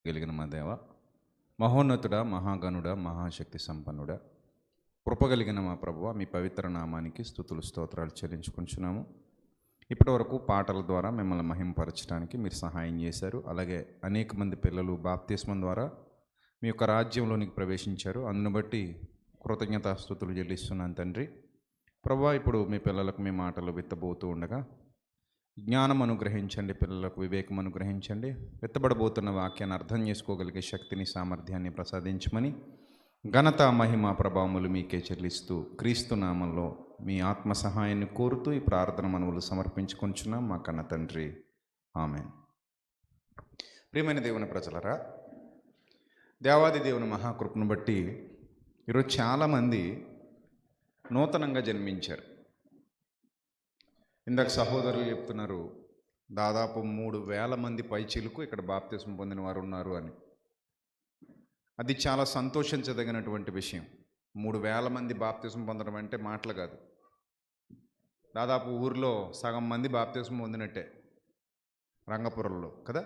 కలిగిన మా దేవ, మహోన్నతుడా, మహాగణుడా, మహాశక్తి సంపన్నుడా, కృపగలిగిన మా ప్రభువ, మీ పవిత్ర నామానికి స్తుతులు స్తోత్రాలు చెల్లించుకుంటున్నాము. ఇప్పటి వరకు పాటల ద్వారా మిమ్మల్ని మహింపరచడానికి మీరు సహాయం చేశారు. అలాగే అనేక మంది పిల్లలు బాప్తిస్మం ద్వారా మీ యొక్క రాజ్యంలోనికి ప్రవేశించారు. అందును బట్టి కృతజ్ఞతాస్తుతులు చెల్లిస్తున్నాను తండ్రి. ప్రభువా, ఇప్పుడు మీ పిల్లలకు మీ మాటలు విత్తబోతూ ఉండగా జ్ఞానం అనుగ్రహించండి, పిల్లలకు వివేకం అనుగ్రహించండి, విత్తబడబోతున్న వాక్యాన్ని అర్థం చేసుకోగలిగే శక్తిని, సామర్థ్యాన్ని ప్రసాదించమని ఘనత, మహిమ, ప్రభావములు మీకే చెల్లిస్తూ క్రీస్తు నామంలో మీ ఆత్మ సహాయాన్ని కోరుతూ ఈ ప్రార్థన మనవులు సమర్పించుకుంటున్నాం మా కన్న తండ్రి. ఆమేన్. ప్రియమైన దేవుని ప్రజలరా, దేవాది దేవుని మహాకృపను బట్టి ఈరోజు చాలామంది నూతనంగా జన్మించారు. ఇందాక సహోదరులు చెప్తున్నారు, దాదాపు 3,000 మంది పైచిలుకు ఇక్కడ బాప్తిస్మం పొందిన వారు ఉన్నారు అని. అది చాలా సంతోషించదగినటువంటి విషయం. 3,000 మంది బాప్తిస్మం పొందడం అంటే మాటలు కాదు. దాదాపు ఊరిలో సగం మంది బాప్తిస్మం పొందినట్టే, రంగపురంలో కదా.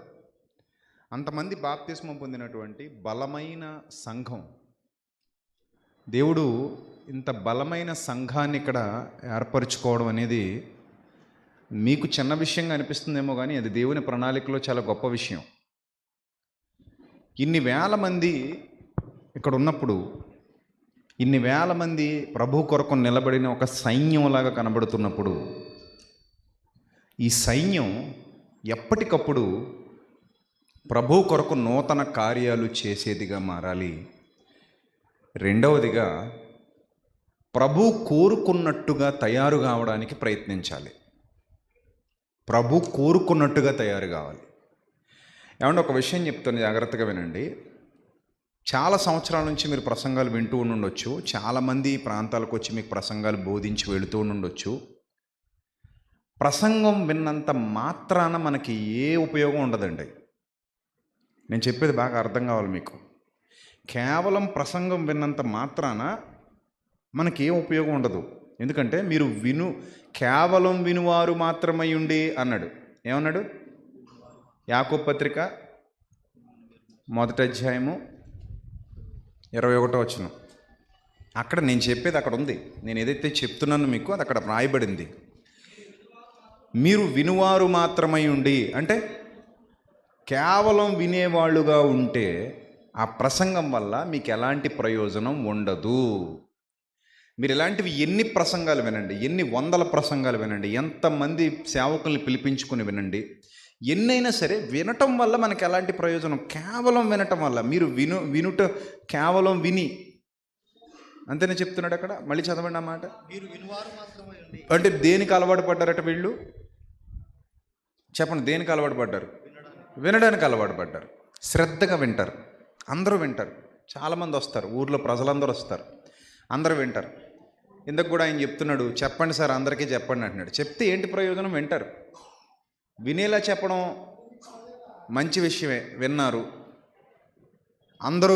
అంతమంది బాప్తిస్మం పొందినటువంటి బలమైన సంఘం. దేవుడు ఇంత బలమైన సంఘాన్ని ఇక్కడ ఏర్పరచుకోవడం అనేది మీకు చిన్న విషయంగా అనిపిస్తుందేమో, కానీ అది దేవుని ప్రణాళికలో చాలా గొప్ప విషయం. ఇన్ని వేల మంది ఇక్కడ ఉన్నప్పుడు, ఇన్ని వేల మంది ప్రభు కొరకు నిలబడిన ఒక సైన్యంలాగా కనబడుతున్నప్పుడు, ఈ సైన్యం ఎప్పటికప్పుడు ప్రభు కొరకు నూతన కార్యాలు చేసేదిగా మారాలి. రెండవదిగా, ప్రభు కోరుకున్నట్టుగా తయారు కావడానికి ప్రయత్నించాలి. ప్రభు కోరుకున్నట్టుగా తయారు కావాలి. ఏమంటే ఒక విషయం చెప్తాను, జాగ్రత్తగా వినండి. చాలా సంవత్సరాల నుంచి మీరు ప్రసంగాలు వింటూ ఉండొచ్చు. చాలామంది ప్రాంతాలకు వచ్చి మీకు ప్రసంగాలు బోధించి వెళుతూ ఉండొచ్చు. ప్రసంగం విన్నంత మాత్రాన మనకి ఏ ఉపయోగం ఉండదండి. నేను చెప్పేది బాగా అర్థం కావాలి మీకు. కేవలం ప్రసంగం విన్నంత మాత్రాన మనకి ఏం ఉపయోగం ఉండదు. ఎందుకంటే మీరు కేవలం వినువారు మాత్రమై ఉండి అన్నాడు. ఏమన్నాడు? యాకోబు పత్రిక 1వ అధ్యాయము 21వ వచనం. అక్కడ నేను చెప్పేది అక్కడ ఉంది. నేను ఏదైతే చెప్తున్నానో మీకు అది అక్కడ రాయబడింది. మీరు వినువారు మాత్రమై ఉండి అంటే కేవలం వినేవాళ్ళుగా ఉంటే ఆ ప్రసంగం వల్ల మీకు ఎలాంటి ప్రయోజనం ఉండదు. మీరు ఇలాంటివి ఎన్ని ప్రసంగాలు వినండి, ఎన్ని వందల ప్రసంగాలు వినండి, ఎంతమంది సేవకుల్ని పిలిపించుకుని వినండి, ఎన్నైనా సరే వినటం వల్ల మనకి ఎలాంటి ప్రయోజనం? కేవలం వినటం వల్ల. మీరు వినుట కేవలం విని అంతేనే చెప్తున్నాడు అక్కడ. మళ్ళీ చదవండి ఆ మాట. మీరు వినువారు మాత్రమే ఉండి. అంటే దేనికి అలవాటు పడ్డారట వీళ్ళు? చెప్పండి, దేనికి అలవాటు పడ్డారు? వినడానికి అలవాటు పడ్డారు. శ్రద్ధగా వింటారు, అందరూ వింటారు. చాలామంది వస్తారు, ఊర్లో ప్రజలందరూ వస్తారు, అందరూ వింటారు. ఇందుకు కూడా ఆయన చెప్తున్నాడు, చెప్పండి సార్ అందరికీ చెప్పండి అంటున్నాడు. చెప్తే ఏంటి ప్రయోజనం? వింటారు. వినేలా చెప్పడం మంచి విషయమే. విన్నారు, అందరూ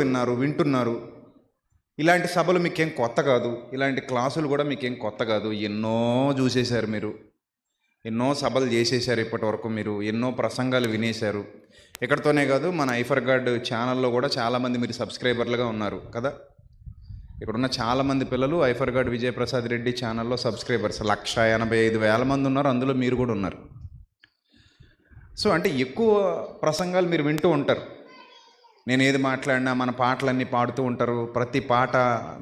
విన్నారు, వింటున్నారు. ఇలాంటి సభలు మీకేం కొత్త కాదు, ఇలాంటి క్లాసులు కూడా మీకేం కొత్త కాదు. ఎన్నో చూసేశారు మీరు, ఎన్నో సభలు చేసేశారు ఇప్పటి వరకు. మీరు ఎన్నో ప్రసంగాలు వినేశారు. ఇక్కడతోనే కాదు, మన ఐఫర్ గాడ్ ఛానల్లో కూడా చాలామంది మీరు సబ్స్క్రైబర్లుగా ఉన్నారు కదా. ఇక్కడున్న చాలామంది పిల్లలు ఐఫర్ గాడ్ విజయప్రసాద్ రెడ్డి ఛానల్లో సబ్స్క్రైబర్స్ 185,000 మంది ఉన్నారు. అందులో మీరు కూడా ఉన్నారు. సో అంటే ఎక్కువ ప్రసంగాలు మీరు వింటూ ఉంటారు. నేను ఏది మాట్లాడినా మన పాటలన్నీ పాడుతూ ఉంటారు. ప్రతి పాట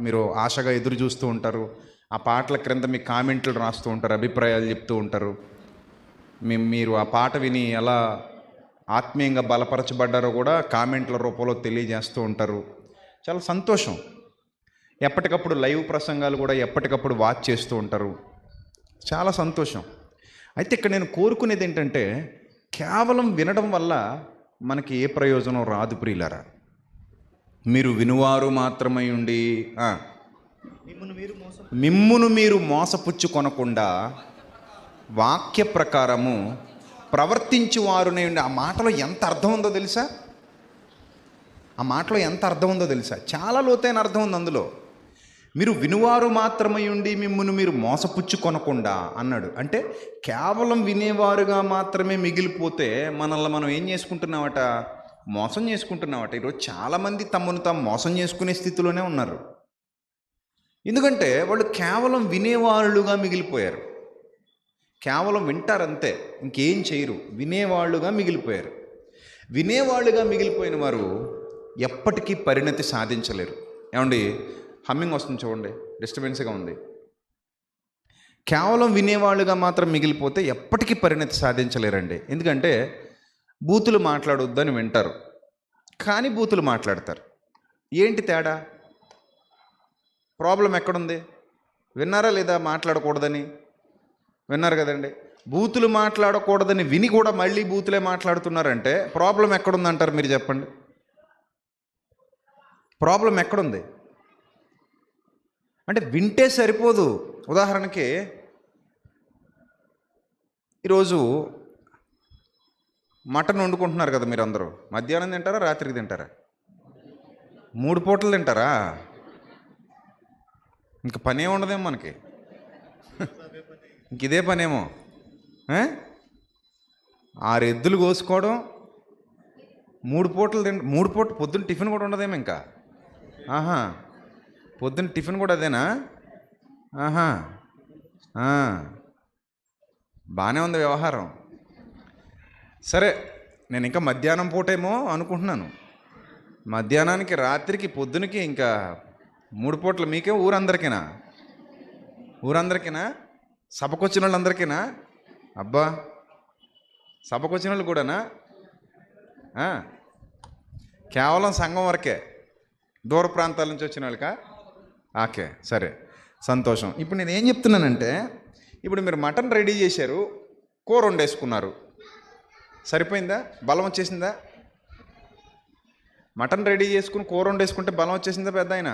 మీరు ఆశగా ఎదురు చూస్తూ ఉంటారు. ఆ పాటల క్రింద మీ కామెంట్లు రాస్తూ ఉంటారు, అభిప్రాయాలు చెప్తూ ఉంటారు. మీరు ఆ పాట విని ఎలా ఆత్మీయంగా బలపరచబడ్డారో కూడా కామెంట్ల రూపంలో తెలియజేస్తూ ఉంటారు. చాలా సంతోషం. ఎప్పటికప్పుడు లైవ్ ప్రసంగాలు కూడా ఎప్పటికప్పుడు వాచ్ చేస్తూ ఉంటారు. చాలా సంతోషం. అయితే ఇక్కడ నేను కోరుకునేది ఏంటంటే, కేవలం వినడం వల్ల మనకి ఏ ప్రయోజనం రాదు ప్రియులారా. మీరు వినువారు మాత్రమై ఉండి మిమ్మును మీరు మోసపుచ్చుకొనకుండా వాక్య ప్రకారము ప్రవర్తించువారునే ఉండి. ఆ మాటలో ఎంత అర్థం ఉందో తెలుసా? చాలా లోతైన అర్థం ఉంది అందులో. మీరు వినువారు మాత్రమై ఉండి మిమ్మును మీరు మోసపుచ్చుకొనకుండా అన్నాడు. అంటే కేవలం వినేవారుగా మాత్రమే మిగిలిపోతే మనల్ని మనం ఏం చేసుకుంటున్నామట? మోసం చేసుకుంటున్నామట. ఈరోజు చాలామంది తమను తాము మోసం చేసుకునే స్థితిలోనే ఉన్నారు. ఎందుకంటే వాళ్ళు కేవలం వినేవాళ్ళుగా మిగిలిపోయారు. కేవలం వింటారంతే, ఇంకేం చేయరు. వినేవాళ్ళుగా మిగిలిపోయారు. వినేవాళ్ళుగా మిగిలిపోయిన వారు ఎప్పటికీ పరిణతి సాధించలేరు. ఏమండి, హమ్మింగ్ వస్తుంది చూడండి, డిస్టర్బెన్స్గా ఉంది. కేవలం వినేవాళ్ళుగా మాత్రం మిగిలిపోతే ఎప్పటికీ పరిణతి సాధించలేరండి. ఎందుకంటే బూతులు మాట్లాడొద్దని వింటారు, కానీ బూతులు మాట్లాడతారు. ఏంటి తేడా? ప్రాబ్లం ఎక్కడుంది? విన్నారా లేదా? మాట్లాడకూడదని విన్నారు కదండి. బూతులు మాట్లాడకూడదని విని కూడా మళ్ళీ బూతులే మాట్లాడుతున్నారంటే ప్రాబ్లం ఎక్కడుందంటారు మీరు చెప్పండి? ప్రాబ్లం ఎక్కడుంది? అంటే వింటే సరిపోదు. ఉదాహరణకి ఈరోజు మటన్ వండుకుంటున్నారు కదా మీరు అందరూ. మధ్యాహ్నం తింటారా, రాత్రికి తింటారా? 3 పూటలు తింటారా? ఇంక పనే ఉండదేమో మనకి, ఇంక ఇదే పనేమో. 6 ఎద్దులు కోసుకోవడం, 3 పూటలు 3 పూట పొద్దున్న టిఫిన్ కూడా ఉండదేమో ఇంకా. పొద్దున్న టిఫిన్ కూడా అదేనా? బాగానే ఉంది వ్యవహారం. సరే, నేను ఇంకా మధ్యాహ్నం పూటేమో అనుకుంటున్నాను. మధ్యాహ్నానికి, రాత్రికి, పొద్దునకి ఇంకా 3 పూటలు మీకే? ఊరందరికీనా? సభకు వచ్చిన వాళ్ళందరికీనా? అబ్బా, సభకు వచ్చిన వాళ్ళు కూడానా? కేవలం సంఘం వరకే? దూర ప్రాంతాల నుంచి వచ్చిన వాళ్ళకా? ఓకే, సరే, సంతోషం. ఇప్పుడు నేను ఏం చెప్తున్నానంటే, ఇప్పుడు మీరు మటన్ రెడీ చేశారు, కూర వండేసుకున్నారు, సరిపోయిందా? బలం వచ్చేసిందా? మటన్ రెడీ చేసుకుని కూర వండేసుకుంటే బలం వచ్చేసిందా పెద్ద ఆయన?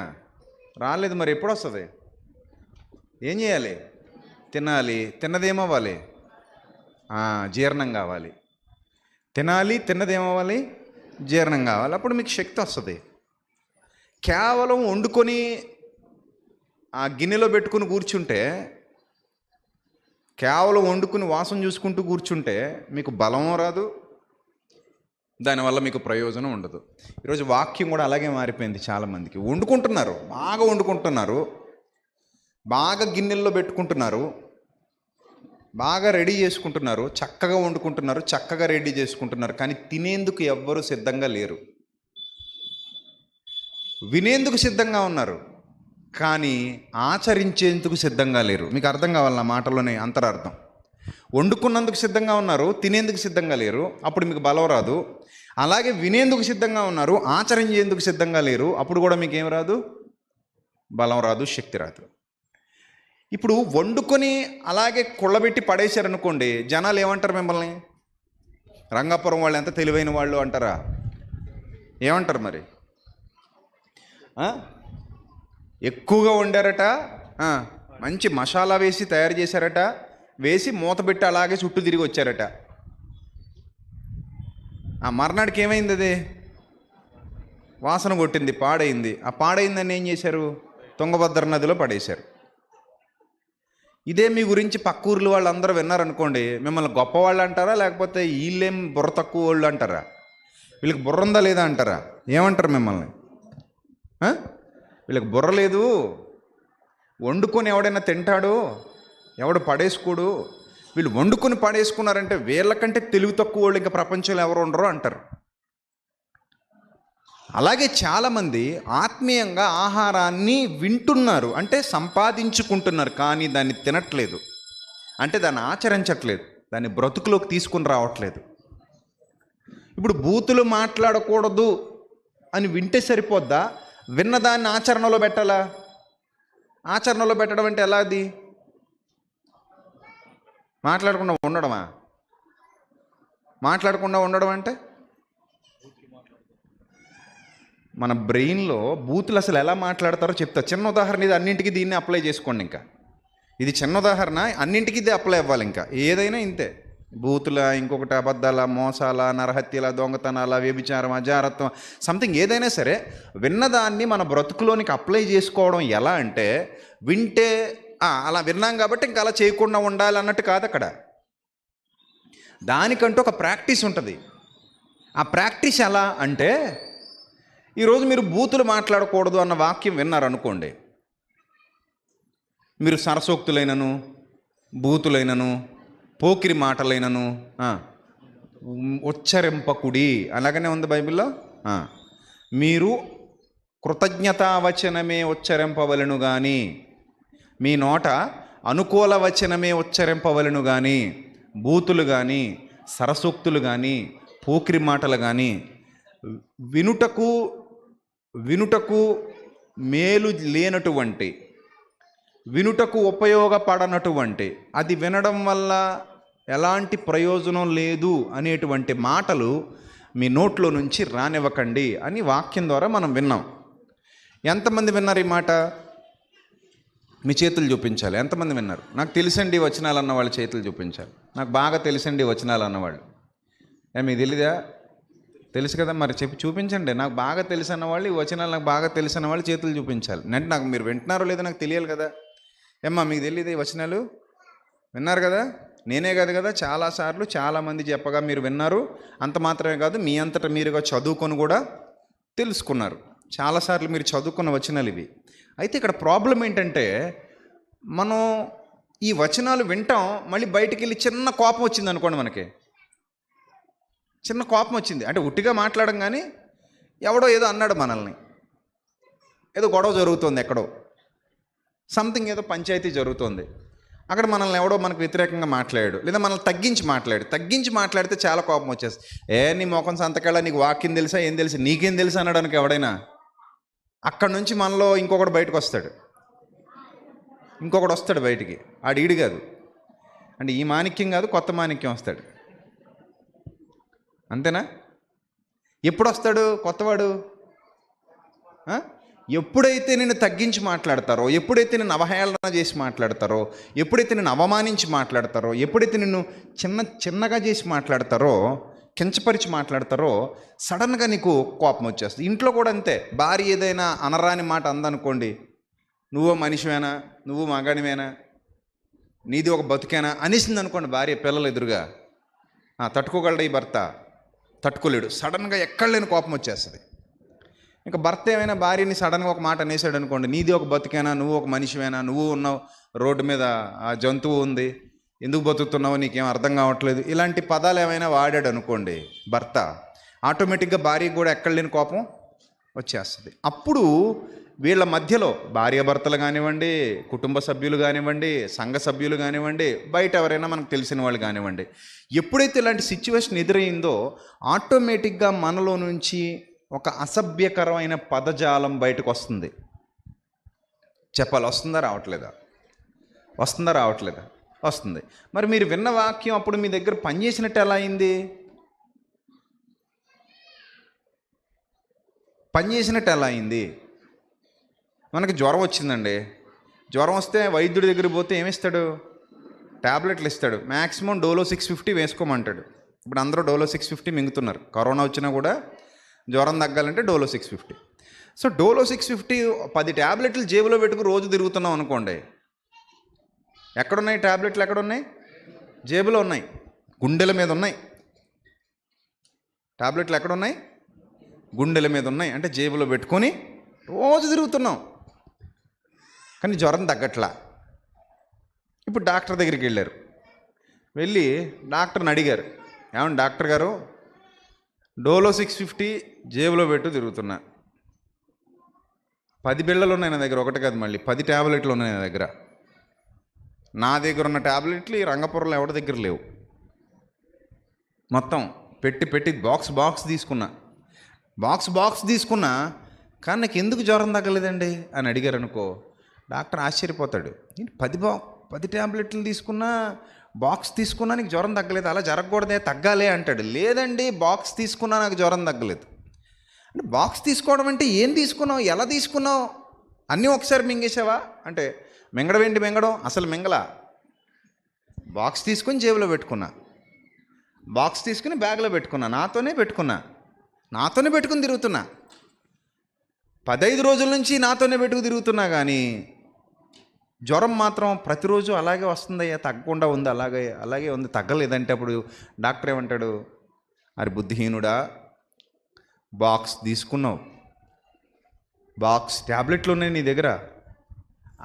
రాలేదు. మరి ఎప్పుడు వస్తుంది? ఏం చేయాలి? తినాలి. తిన్నదేమవ్వాలి? జీర్ణం కావాలి. తినాలి, తిన్నదేమవ్వాలి? జీర్ణం కావాలి. అప్పుడు మీకు శక్తి వస్తుంది. కేవలం వండుకొని ఆ గిన్నెలో పెట్టుకుని కూర్చుంటే, కేవలం వండుకుని వాసన చూసుకుంటూ కూర్చుంటే మీకు బలం రాదు, దానివల్ల మీకు ప్రయోజనం ఉండదు. ఈరోజు వాక్యం కూడా అలాగే మారిపోయింది. చాలామందికి వండుకుంటున్నారు, బాగా వండుకుంటున్నారు, బాగా గిన్నెల్లో పెట్టుకుంటున్నారు, బాగా రెడీ చేసుకుంటున్నారు, చక్కగా వండుకుంటున్నారు, చక్కగా రెడీ చేసుకుంటున్నారు, కానీ తినేందుకు ఎవ్వరూ సిద్ధంగా లేరు. వినేందుకు సిద్ధంగా ఉన్నారు, కానీ ఆచరించేందుకు సిద్ధంగా లేరు. మీకు అర్థం కావాలి నా మాటలోనే అంతరార్థం. వండుకున్నందుకు సిద్ధంగా ఉన్నారు, తినేందుకు సిద్ధంగా లేరు, అప్పుడు మీకు బలం రాదు. అలాగే వినేందుకు సిద్ధంగా ఉన్నారు, ఆచరించేందుకు సిద్ధంగా లేరు, అప్పుడు కూడా మీకు ఏం రాదు? బలం రాదు, శక్తి రాదు. ఇప్పుడు వండుకొని అలాగే కుళ్ళబెట్టి పడేశారనుకోండి, జనాలు ఏమంటారు మిమ్మల్ని? రంగాపురం వాళ్ళు ఎంత తెలివైన వాళ్ళు అంటారా? ఏమంటారు మరి? ఎక్కువగా వండారట, మంచి మసాలా వేసి తయారు చేశారట, వేసి మూత పెట్టి అలాగే చుట్టూ తిరిగి వచ్చారట. ఆ మర్నాడికి ఏమైంది? అది వాసన కొట్టింది, పాడైంది. ఆ పాడైందని ఏం చేశారు? తుంగభద్ర నదిలో పడేశారు. ఇదే మీ గురించి పక్క ఊర్లు వాళ్ళందరూ విన్నారనుకోండి, మిమ్మల్ని గొప్పవాళ్ళు అంటారా, లేకపోతే వీళ్ళేం బుర్ర తక్కువ వాళ్ళు అంటారా? వీళ్ళకి బుర్ర ఉందా లేదా అంటారా? ఏమంటారు మిమ్మల్ని? వీళ్ళకి బుర్ర లేదు, వండుకొని ఎవడైనా తింటాడు, ఎవడు పడేసుకోడు, వీళ్ళు వండుకొని పడేసుకున్నారంటే వీళ్ళకంటే తెలివి తక్కువ వాళ్ళు ఇంకా ప్రపంచంలో ఎవరు ఉండరు అంటారు. అలాగే చాలామంది ఆత్మీయంగా ఆహారాన్ని వింటున్నారు, అంటే సంపాదించుకుంటున్నారు, కానీ దాన్ని తినట్లేదు, అంటే దాన్ని ఆచరించట్లేదు, దాన్ని బ్రతుకులోకి తీసుకుని రావట్లేదు. ఇప్పుడు బూతులు మాట్లాడకూడదు అని వింటే సరిపోద్దా? విన్నదాన్ని ఆచరణలో పెట్టాలా? ఆచరణలో పెట్టడం అంటే ఎలా? అది మాట్లాడకుండా ఉండడమా? మాట్లాడకుండా ఉండడం అంటే మన బ్రెయిన్లో బూతులు అసలు ఎలా మాట్లాడతారో చెప్తా. చిన్న ఉదాహరణ ఇది, అన్నింటికి దీన్ని అప్లై చేసుకోండి. ఇంకా ఇది చిన్న ఉదాహరణ, అన్నింటికి ఇది అప్లై అవ్వాలి. ఇంకా ఏదైనా ఇంతే. బూతుల, ఇంకొకటి అబద్ధాల, మోసాల, నరహత్యల, దొంగతనాల, వ్యభిచారం, అజారత్వం, సంథింగ్ ఏదైనా సరే విన్నదాన్ని మన బ్రతుకులోనికి అప్లై చేసుకోవడం ఎలా అంటే, వింటే అలా విన్నాం కాబట్టి ఇంకా అలా చేయకుండా ఉండాలి అన్నట్టు కాదు. అక్కడ దానికంటూ ఒక ప్రాక్టీస్ ఉంటుంది. ఆ ప్రాక్టీస్ ఎలా అంటే, ఈరోజు మీరు బూతులు మాట్లాడకూడదు అన్న వాక్యం విన్నారనుకోండి, మీరు సరసోక్తులైనను, బూతులైనను, పోకిరి మాటలైనను, ఉచ్చరింపకుడి అలాగనే ఉంది బైబిల్లో. మీరు కృతజ్ఞతావచనమే ఉచ్చరింపవలను కానీ, మీ నోట అనుకూల వచనమే ఉచ్చరింపవలను కానీ, బూతులు కానీ, సరసోక్తులు కానీ, పోకిరి మాటలు కానీ వినుటకు మేలు లేనటువంటి, వినుటకు ఉపయోగపడనటువంటి, అది వినడం వల్ల ఎలాంటి ప్రయోజనం లేదు అనేటువంటి మాటలు మీ నోట్లో నుంచి రానివ్వకండి అని వాక్యం ద్వారా మనం విన్నాం. ఎంతమంది విన్నారు ఈ మాట? మీ చేతులు చూపించాలి. ఎంతమంది విన్నారు? నాకు తెలుసండి వచనాలు అన్న వాళ్ళు చేతులు చూపించాలి. నాకు బాగా తెలుసండి వచనాలు అన్నవాళ్ళు. మీకు తెలీదా? తెలుసు కదా, మరి చూపించండి. నాకు బాగా తెలుసు అన్నవాళ్ళు, ఈ వచనాలు నాకు బాగా తెలుసు అన్నవాళ్ళు చేతులు చూపించాలి. అంటే నాకు మీరు వింటున్నారో లేదో నాకు తెలియాలి కదా. మీకు తెలియదు ఈ వచనాలు? విన్నారు కదా, నేనే కాదు కదా, చాలాసార్లు చాలామంది చెప్పగా మీరు విన్నారు. అంత మాత్రమే కాదు, మీ అంతటా మీరుగా చదువుకొని కూడా తెలుసుకున్నారు. చాలాసార్లు మీరు చదువుకున్న వచనాలు ఇవి. అయితే ఇక్కడ ప్రాబ్లం ఏంటంటే, మనం ఈ వచనాలు వింటాం, మళ్ళీ బయటికి వెళ్ళి చిన్న కోపం వచ్చింది అనుకోండి, మనకి చిన్న కోపం వచ్చింది అంటే ఉట్టిగా మాట్లాడడం, కానీ ఎవడో ఏదో అన్నాడు మనల్ని, ఏదో గొడవ జరుగుతుంది, ఎక్కడో సంథింగ్ ఏదో పంచాయతీ జరుగుతుంది, అక్కడ మనల్ని ఎవడో మనకు వ్యతిరేకంగా మాట్లాడాడు, లేదా మనల్ని తగ్గించి మాట్లాడితే చాలా కోపం వచ్చేస్తుంది. నీ మొఖం సంతకాల, నీకు వాక్యం తెలుసా, ఏం తెలుసు, నీకేం తెలుసు అనడానికి ఎవడైనా అక్కడి నుంచి మనలో ఇంకొకటి బయటకు వస్తాడు, బయటికి. ఈడు కాదు అంటే ఈ మాణిక్యం కాదు, కొత్త మాణిక్యం వస్తాడు. అంతేనా? ఎప్పుడు వస్తాడు కొత్తవాడు? ఎప్పుడైతే నేను తగ్గించి మాట్లాడతారో, ఎప్పుడైతే నేను అవహేళన చేసి మాట్లాడతారో, ఎప్పుడైతే నేను అవమానించి మాట్లాడతారో, ఎప్పుడైతే నిన్ను చిన్నగా చేసి మాట్లాడతారో, కించపరిచి మాట్లాడతారో, సడన్గా నీకు కోపం వచ్చేస్తుంది. ఇంట్లో కూడా అంతే. భార్య ఏదైనా అనరాని మాట అందనుకోండి, నువ్వు మనిషివేనా, నువ్వు మగాడివేనా, నీది ఒక బతుకేనా అనేసింది అనుకోండి భార్య పిల్లలు ఎదురుగా, తట్టుకోగలడు ఈ భర్త? తట్టుకోలేడు. సడన్గా ఎక్కడ లేని కోపం వచ్చేస్తుంది. ఇంకా భర్త ఏమైనా భార్యని సడన్గా ఒక మాట అనేసాడు అనుకోండి, నీది ఒక బతుకేనా, నువ్వు ఒక మనిషివేనా, నువ్వు ఉన్నావు, రోడ్డు మీద ఆ జంతువు ఉంది, ఎందుకు బతుకుతున్నావు, నీకేం అర్థం కావట్లేదు, ఇలాంటి పదాలు ఏమైనా వాడాడు అనుకోండి భర్త, ఆటోమేటిక్గా భార్యకు కూడా ఎక్కడ లేని కోపం వచ్చేస్తుంది. అప్పుడు వీళ్ళ మధ్యలో భార్యాభర్తలు కానివ్వండి, కుటుంబ సభ్యులు కానివ్వండి, సంఘ సభ్యులు కానివ్వండి, బయట ఎవరైనా మనకు తెలిసిన వాళ్ళు కానివ్వండి, ఎప్పుడైతే ఇలాంటి సిచ్యువేషన్ ఎదురైందో ఆటోమేటిక్గా మనలో నుంచి ఒక అసభ్యకరమైన పదజాలం బయటకు వస్తుంది. చెప్పాలి, వస్తుందా రావట్లేదా? వస్తుంది. మరి మీరు విన్న వాక్యం అప్పుడు మీ దగ్గర పనిచేసినట్టు ఎలా అయింది? మనకి జ్వరం వచ్చిందండి. జ్వరం వస్తే వైద్యుడి దగ్గరికి పోతే ఏమిస్తాడు? ట్యాబ్లెట్లు ఇస్తాడు. మ్యాక్సిమం డోలో 650 వేసుకోమంటాడు. ఇప్పుడు అందరూ డోలో 650 మింగుతున్నారు. కరోనా వచ్చినా కూడా జ్వరం తగ్గాలంటే డోలో 650. సో డోలో 650 10 ట్యాబ్లెట్లు జేబులో పెట్టుకుని రోజు తిరుగుతున్నాం అనుకోండి, ఎక్కడున్నాయి ట్యాబ్లెట్లు? ఎక్కడున్నాయి? జేబులో ఉన్నాయి, గుండెల మీద ఉన్నాయి. ట్యాబ్లెట్లు ఎక్కడున్నాయి? గుండెల మీద ఉన్నాయి. అంటే జేబులో పెట్టుకొని రోజు తిరుగుతున్నాం, కానీ జ్వరం తగ్గట్లా. ఇప్పుడు డాక్టర్ దగ్గరికి వెళ్ళి డాక్టర్ని అడిగారు, ఏమన్నా డాక్టర్ గారు, డోలో 650 జేబులో పెట్టు తిరుగుతున్నా, 10 బిళ్ళలు ఉన్నాయి నా దగ్గర, ఒకటి కాదు మళ్ళీ 10 ట్యాబ్లెట్లు ఉన్నాయి నా దగ్గర ఉన్న ట్యాబ్లెట్లు ఈ రంగపురంలో ఎవరి దగ్గర లేవు. మొత్తం పెట్టి బాక్స్ తీసుకున్నా, కానీ నాకు ఎందుకు జ్వరం తగ్గలేదండి అని అడిగారు అనుకో, డాక్టర్ ఆశ్చర్యపోతాడు. 10 ట్యాబ్లెట్లు తీసుకున్నా, బాక్స్ తీసుకున్నా నీకు జ్వరం తగ్గలేదు, అలా జరగకూడదే, తగ్గాలే అంటాడు. లేదండి, బాక్స్ తీసుకున్నా నాకు జ్వరం తగ్గలేదు. అంటే బాక్స్ తీసుకోవడం అంటే ఏం తీసుకున్నావు, ఎలా తీసుకున్నావు, అన్నీ ఒకసారి మింగేసావా అంటే, మింగడం అసలు మింగలా. బాక్స్ తీసుకొని జేబులో పెట్టుకున్నా, బాక్స్ తీసుకుని బ్యాగ్లో పెట్టుకున్నా, నాతోనే పెట్టుకుని తిరుగుతున్నా. 15 రోజుల నుంచి నాతోనే పెట్టుకు తిరుగుతున్నా, కానీ జ్వరం మాత్రం ప్రతిరోజు అలాగే వస్తుందయ్యా, తగ్గకుండా ఉంది, అలాగే ఉంది, తగ్గలేదంటే అప్పుడు డాక్టర్ ఏమంటాడు, అరే బుద్ధిహీనుడా, బాక్స్ తీసుకున్నావు, బాక్స్ ట్యాబ్లెట్లు ఉన్నాయి నీ దగ్గర,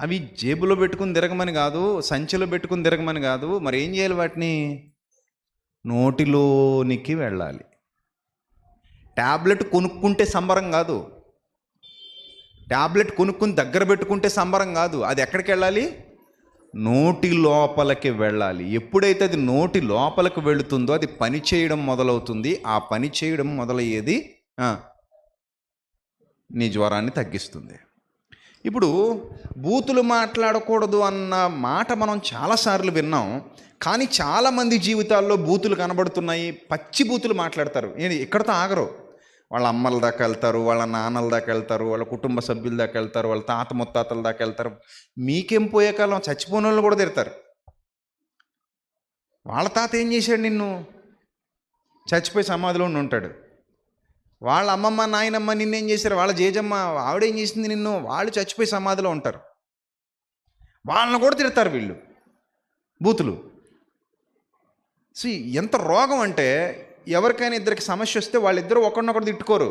అవి జేబులో పెట్టుకుని తిరగమని కాదు, సంచిలో పెట్టుకుని తిరగమని కాదు, మరి ఏం చేయాలి, వాటిని నోటిలోనికి వెళ్ళాలి. ట్యాబ్లెట్ కొనుక్కుంటే సంబరం కాదు, ట్యాబ్లెట్ కొనుక్కుని దగ్గర పెట్టుకుంటే సంబరం కాదు, అది ఎక్కడికి వెళ్ళాలి, నోటి లోపలికి వెళ్ళాలి. ఎప్పుడైతే అది నోటి లోపలికి వెళుతుందో అది పని చేయడం మొదలవుతుంది. ఆ పని చేయడం మొదలయ్యేది నీ జ్వరాన్ని తగ్గిస్తుంది. ఇప్పుడు బూతులు మాట్లాడకూడదు అన్న మాట మనం చాలాసార్లు విన్నాం, కానీ చాలామంది జీవితాల్లో బూతులు కనబడుతున్నాయి. పచ్చి బూతులు మాట్లాడతారు. ఇక్కడతో ఆగరు, వాళ్ళ అమ్మల దాకా వెళ్తారు, వాళ్ళ నాన్నల దాకా వెళ్తారు, వాళ్ళ కుటుంబ సభ్యుల దాకా వెళ్తారు, వాళ్ళ తాత ముత్తాతల దాకా వెళ్తారు. మీకేం పోయే కాలం, చచ్చిపోయిన వాళ్ళు కూడా తిడతారు. వాళ్ళ తాత ఏం చేశాడు, నిన్ను చచ్చిపోయి సమాధిలో ఉంటాడు. వాళ్ళ అమ్మమ్మ నాయనమ్మ నిన్నేం చేశారు, వాళ్ళ జేజమ్మ ఆవిడేం చేసింది నిన్ను, వాళ్ళు చచ్చిపోయి సమాధిలో ఉంటారు. వాళ్ళని కూడా తిడతారు వీళ్ళు బూతులు. సో ఎంత రోగం అంటే, ఎవరికైనా ఇద్దరికి సమస్య వస్తే వాళ్ళిద్దరూ ఒకరినొకరు తిట్టుకోరు.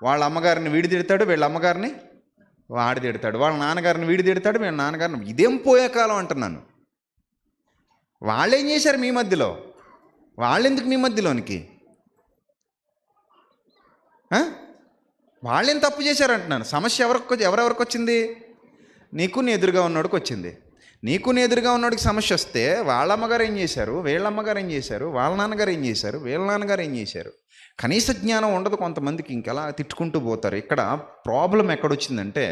వాళ్ళ అమ్మగారిని వీడి తిడతాడు, వీళ్ళ అమ్మగారిని వాడి తిడతాడు, వాళ్ళ నాన్నగారిని వీడి తిడతాడు, వీళ్ళ నాన్నగారిని. ఇదేం పోయే కాలం అంటున్నాను. వాళ్ళేం చేశారు మీ మధ్యలో, వాళ్ళెందుకు మీ మధ్యలోనికి, వాళ్ళేం తప్పు చేశారు అంటున్నాను. సమస్య ఎవరెవరికి వచ్చింది, నీకు నీ ఎదురుగా ఉన్నోడికి వచ్చింది. నీకు నీ ఎదురుగా ఉన్నోడికి సమస్య వస్తే వాళ్ళ అమ్మగారు ఏం చేశారు, వీళ్ళ అమ్మగారు ఏం చేశారు, వాళ్ళ నాన్నగారు ఏం చేశారు, వీళ్ళ నాన్నగారు ఏం చేశారు. కనీస జ్ఞానం ఉండదు కొంతమందికి, ఇంకెలా తిట్టుకుంటూ పోతారు. ఇక్కడ ప్రాబ్లం ఎక్కడొచ్చిందంటే,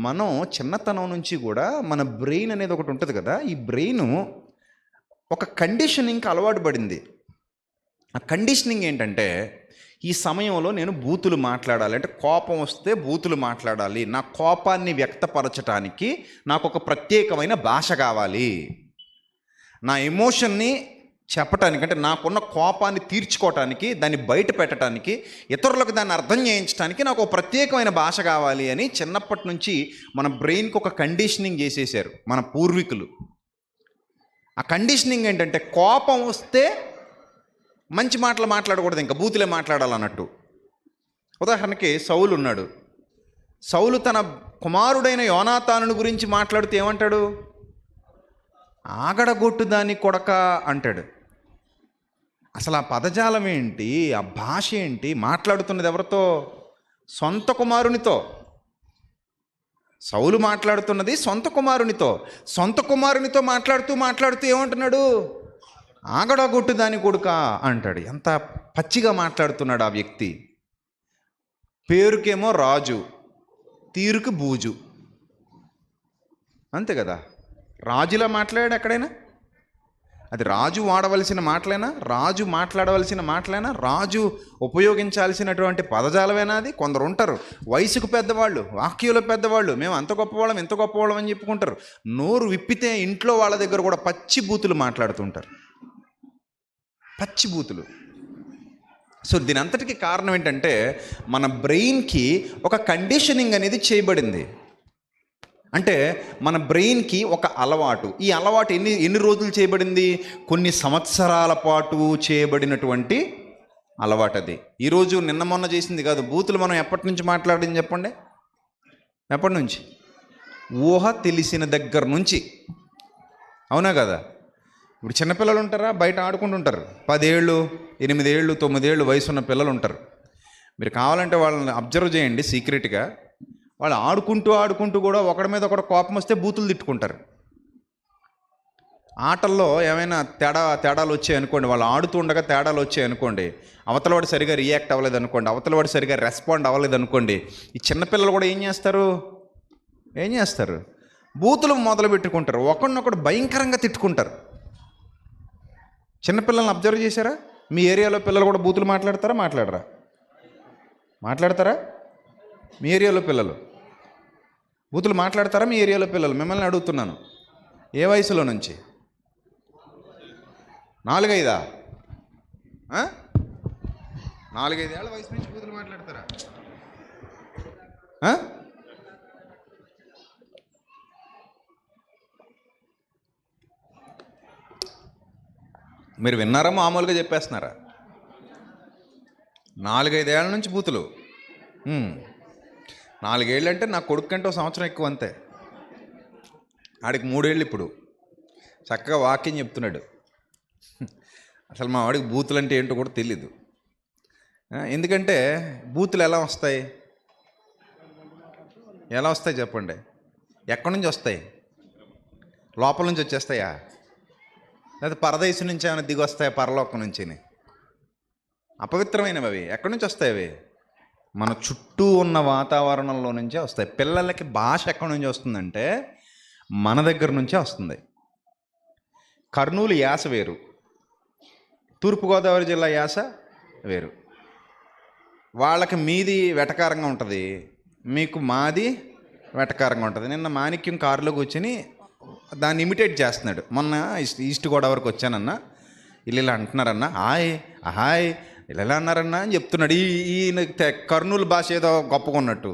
మనం చిన్నతనం నుంచి కూడా మన బ్రెయిన్ అనేది ఒకటి ఉంటుంది కదా, ఈ బ్రెయిన్ ఒక కండిషనింగ్కి అలవాటు పడింది. ఆ కండిషనింగ్ ఏంటంటే, ఈ సమయంలో నేను బూతులు మాట్లాడాలి, అంటే కోపం వస్తే బూతులు మాట్లాడాలి, నా కోపాన్ని వ్యక్తపరచడానికి నాకు ఒక ప్రత్యేకమైన భాష కావాలి, నా ఎమోషన్ని చెప్పటానికి, అంటే నాకున్న కోపాన్ని తీర్చుకోవటానికి, దాన్ని బయట పెట్టడానికి, ఇతరులకు దాన్ని అర్థం చేయించడానికి నాకు ఒక ప్రత్యేకమైన భాష కావాలి అని చిన్నప్పటి నుంచి మన బ్రెయిన్కి ఒక కండిషనింగ్ చేసేసారు మన పూర్వీకులు. ఆ కండిషనింగ్ ఏంటంటే, కోపం వస్తే మంచి మాటలు మాట్లాడకూడదు, ఇంకా బూతులే మాట్లాడాలన్నట్టు. ఉదాహరణకి సౌలు ఉన్నాడు. సౌలు తన కుమారుడైన యోనాతాను గురించి మాట్లాడుతూ ఏమంటాడు, ఆగడగొట్టు దాని కొడక అంటాడు. అసలు ఆ పదజాలం ఏంటి, ఆ భాష ఏంటి, మాట్లాడుతున్నది ఎవరితో, సొంత కుమారునితో. సౌలు మాట్లాడుతున్నది సొంత కుమారునితో మాట్లాడుతూ ఏమంటున్నాడు, ఆగడగొట్టు దాని కొడుక అంటాడు. ఎంత పచ్చిగా మాట్లాడుతున్నాడు ఆ వ్యక్తి. పేరుకేమో రాజు, తీరుకి బూజు, అంతే కదా. రాజులా మాట్లాడాడు ఎక్కడైనా, అది రాజు వాడవలసిన మాటలేనా, రాజు మాట్లాడవలసిన మాటలేనా, రాజు ఉపయోగించాల్సినటువంటి పదజాలమేనా అది. కొందరు ఉంటారు వయసుకు పెద్దవాళ్ళు, వాక్యంలో పెద్దవాళ్ళు, మేము అంత గొప్పవాళ్ళం ఇంత గొప్పవాళ్ళం అని చెప్పుకుంటారు. నోరు విప్పితే ఇంట్లో వాళ్ళ దగ్గర కూడా పచ్చి బూతులు మాట్లాడుతుంటారు, పచ్చి బూతులు. సో దీని అంతటికి కారణం ఏంటంటే, మన బ్రెయిన్కి ఒక కండిషనింగ్ అనేది చేయబడింది. అంటే మన బ్రెయిన్కి ఒక అలవాటు, ఈ అలవాటు ఎన్ని రోజులు చేయబడింది, కొన్ని సంవత్సరాల పాటు చేయబడినటువంటి అలవాటు అది. ఈరోజు నిన్న మొన్న చేసింది కాదు. బూతులు మనం ఎప్పటి నుంచి మాట్లాడింది చెప్పండి, ఎప్పటి నుంచి, ఊహ తెలిసిన దగ్గర నుంచి, అవునా కదా. ఇప్పుడు చిన్నపిల్లలు ఉంటారా, బయట ఆడుకుంటుంటారు, 10 ఏళ్ళు 8 ఏళ్ళు 9 ఏళ్ళు వయసు ఉన్న పిల్లలు ఉంటారు. మీరు కావాలంటే వాళ్ళని అబ్జర్వ్ చేయండి సీక్రెట్గా. వాళ్ళు ఆడుకుంటూ కూడా ఒకడి మీద ఒకటి కోపం వస్తే బూతులు తిట్టుకుంటారు. ఆటల్లో ఏమైనా తేడాలు వచ్చాయి అనుకోండి, వాళ్ళు ఆడుతూ ఉండగా తేడాలు వచ్చాయి అనుకోండి, అవతలవాడు సరిగా రియాక్ట్ అవ్వలేదు అనుకోండి, అవతలవాడు సరిగా రెస్పాండ్ అవ్వలేదు అనుకోండి, ఈ చిన్నపిల్లలు కూడా ఏం చేస్తారు, బూతులు మొదలు పెట్టుకుంటారు, ఒకడినొకడు భయంకరంగా తిట్టుకుంటారు. చిన్నపిల్లల్ని అబ్జర్వ్ చేశారా? మీ ఏరియాలో పిల్లలు కూడా బూతులు మాట్లాడతారా? మీ ఏరియాలో పిల్లలు బూతులు మాట్లాడతారా? మీ ఏరియాలో పిల్లలు, మిమ్మల్ని అడుగుతున్నాను, ఏ వయసులో నుంచి? 4-5 ఆ? 4-5 ఏళ్ల వయసు నుంచి బూతులు మాట్లాడతారా? ఆ? మీరు విన్నారా, మామూలుగా చెప్పేస్తున్నారా? 4-5 ఏళ్ల నుంచి బూతులు. 4 ఏళ్ళు అంటే నా కొడుకు కంటే 1 సంవత్సరం ఎక్కువ అంతే. ఆడికి 3 ఏళ్ళు ఇప్పుడు. చక్కగా వాక్యం చెప్తున్నాడు. అసలు మా వాడికి బూతులు అంటే ఏంటో కూడా తెలీదు. ఎందుకంటే బూతులు ఎలా వస్తాయి చెప్పండి? ఎక్కడి నుంచి వస్తాయి? లోపల నుంచి వచ్చేస్తాయా, లేదా పరదేశం నుంచి ఏమైనా దిగి వస్తాయా? పరలోకం నుంచి అపవిత్రమైనవి అవి. ఎక్కడి నుంచి వస్తాయి అవి? మన చుట్టూ ఉన్న వాతావరణంలో నుంచే వస్తాయి. పిల్లలకి భాష ఎక్కడి నుంచి వస్తుందంటే మన దగ్గర నుంచే వస్తుంది. కర్నూలు యాస వేరు, తూర్పుగోదావరి జిల్లా యాస వేరు. వాళ్ళకి మీది వెటకారంగా ఉంటుంది, మీకు మాది వెటకారంగా ఉంటుంది. నిన్న మాణిక్యం కారులో కూర్చొని దాన్ని ఇమిటేట్ చేస్తున్నాడు. మొన్న ఈస్ట్ గోదావరికి వచ్చానన్నా, ఇలా అంటున్నారన్నా, హాయ్ హాయ్ ఇలా అన్నారన్నా అని చెప్తున్నాడు. ఈయన కర్నూలు భాష ఏదో గొప్పగా ఉన్నట్టు.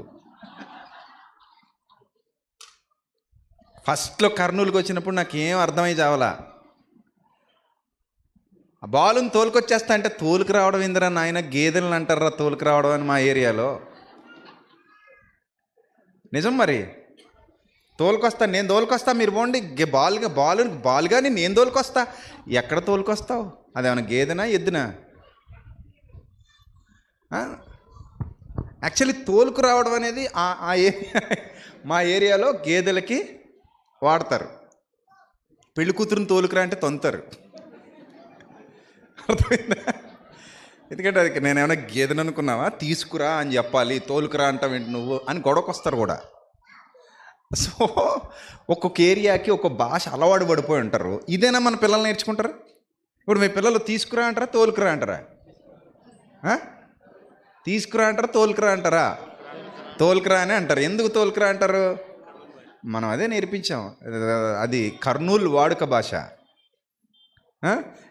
ఫస్ట్లో కర్నూలుకి వచ్చినప్పుడు నాకేం అర్థమై చావలా. ఆ బాలుని తోలుకొచ్చేస్తా అంటే, తోలుకు రావడం ఇందిరా నాయన, గేదెలను అంటారా తోలుకు రావడం అని మా ఏరియాలో. నిజం మరి. తోలుకొస్తా, నేను తోలుకొస్తా, మీరు పోండి. బాలుగాని నేను తోలుకొస్తా. ఎక్కడ తోలుకొస్తావు? అదేమన్నా గేదెనా ఎద్దునా? యాక్చువల్లీ తోలుకు రావడం అనేది మా ఏరియాలో గేదెలకి వాడతారు. పెళ్లి కూతురుని తోలుకురా అంటే తొంతారు. అర్థమైందా? ఎందుకంటే అది నేనేమైనా గేదెని అనుకున్నావా? తీసుకురా అని చెప్పాలి, తోలుకురా అంటావేంటి నువ్వు అని గొడవకొస్తారు కూడా. సో ఒక్కొక్క ఏరియాకి ఒక భాష అలవాటు పడిపోయి ఉంటారు. ఇదేనా మన పిల్లలు నేర్చుకుంటారు? ఇప్పుడు మీ పిల్లలు తీసుకురా అంటారా, తోలుకురా అంటారా? తీసుకురా అంటారా, తోలుకురా అంటారా? తోలుకురా అని అంటారు. ఎందుకు తోలుకురా అంటారు? మనం అదే నేర్పించాం. అది కర్నూలు వాడుక భాష.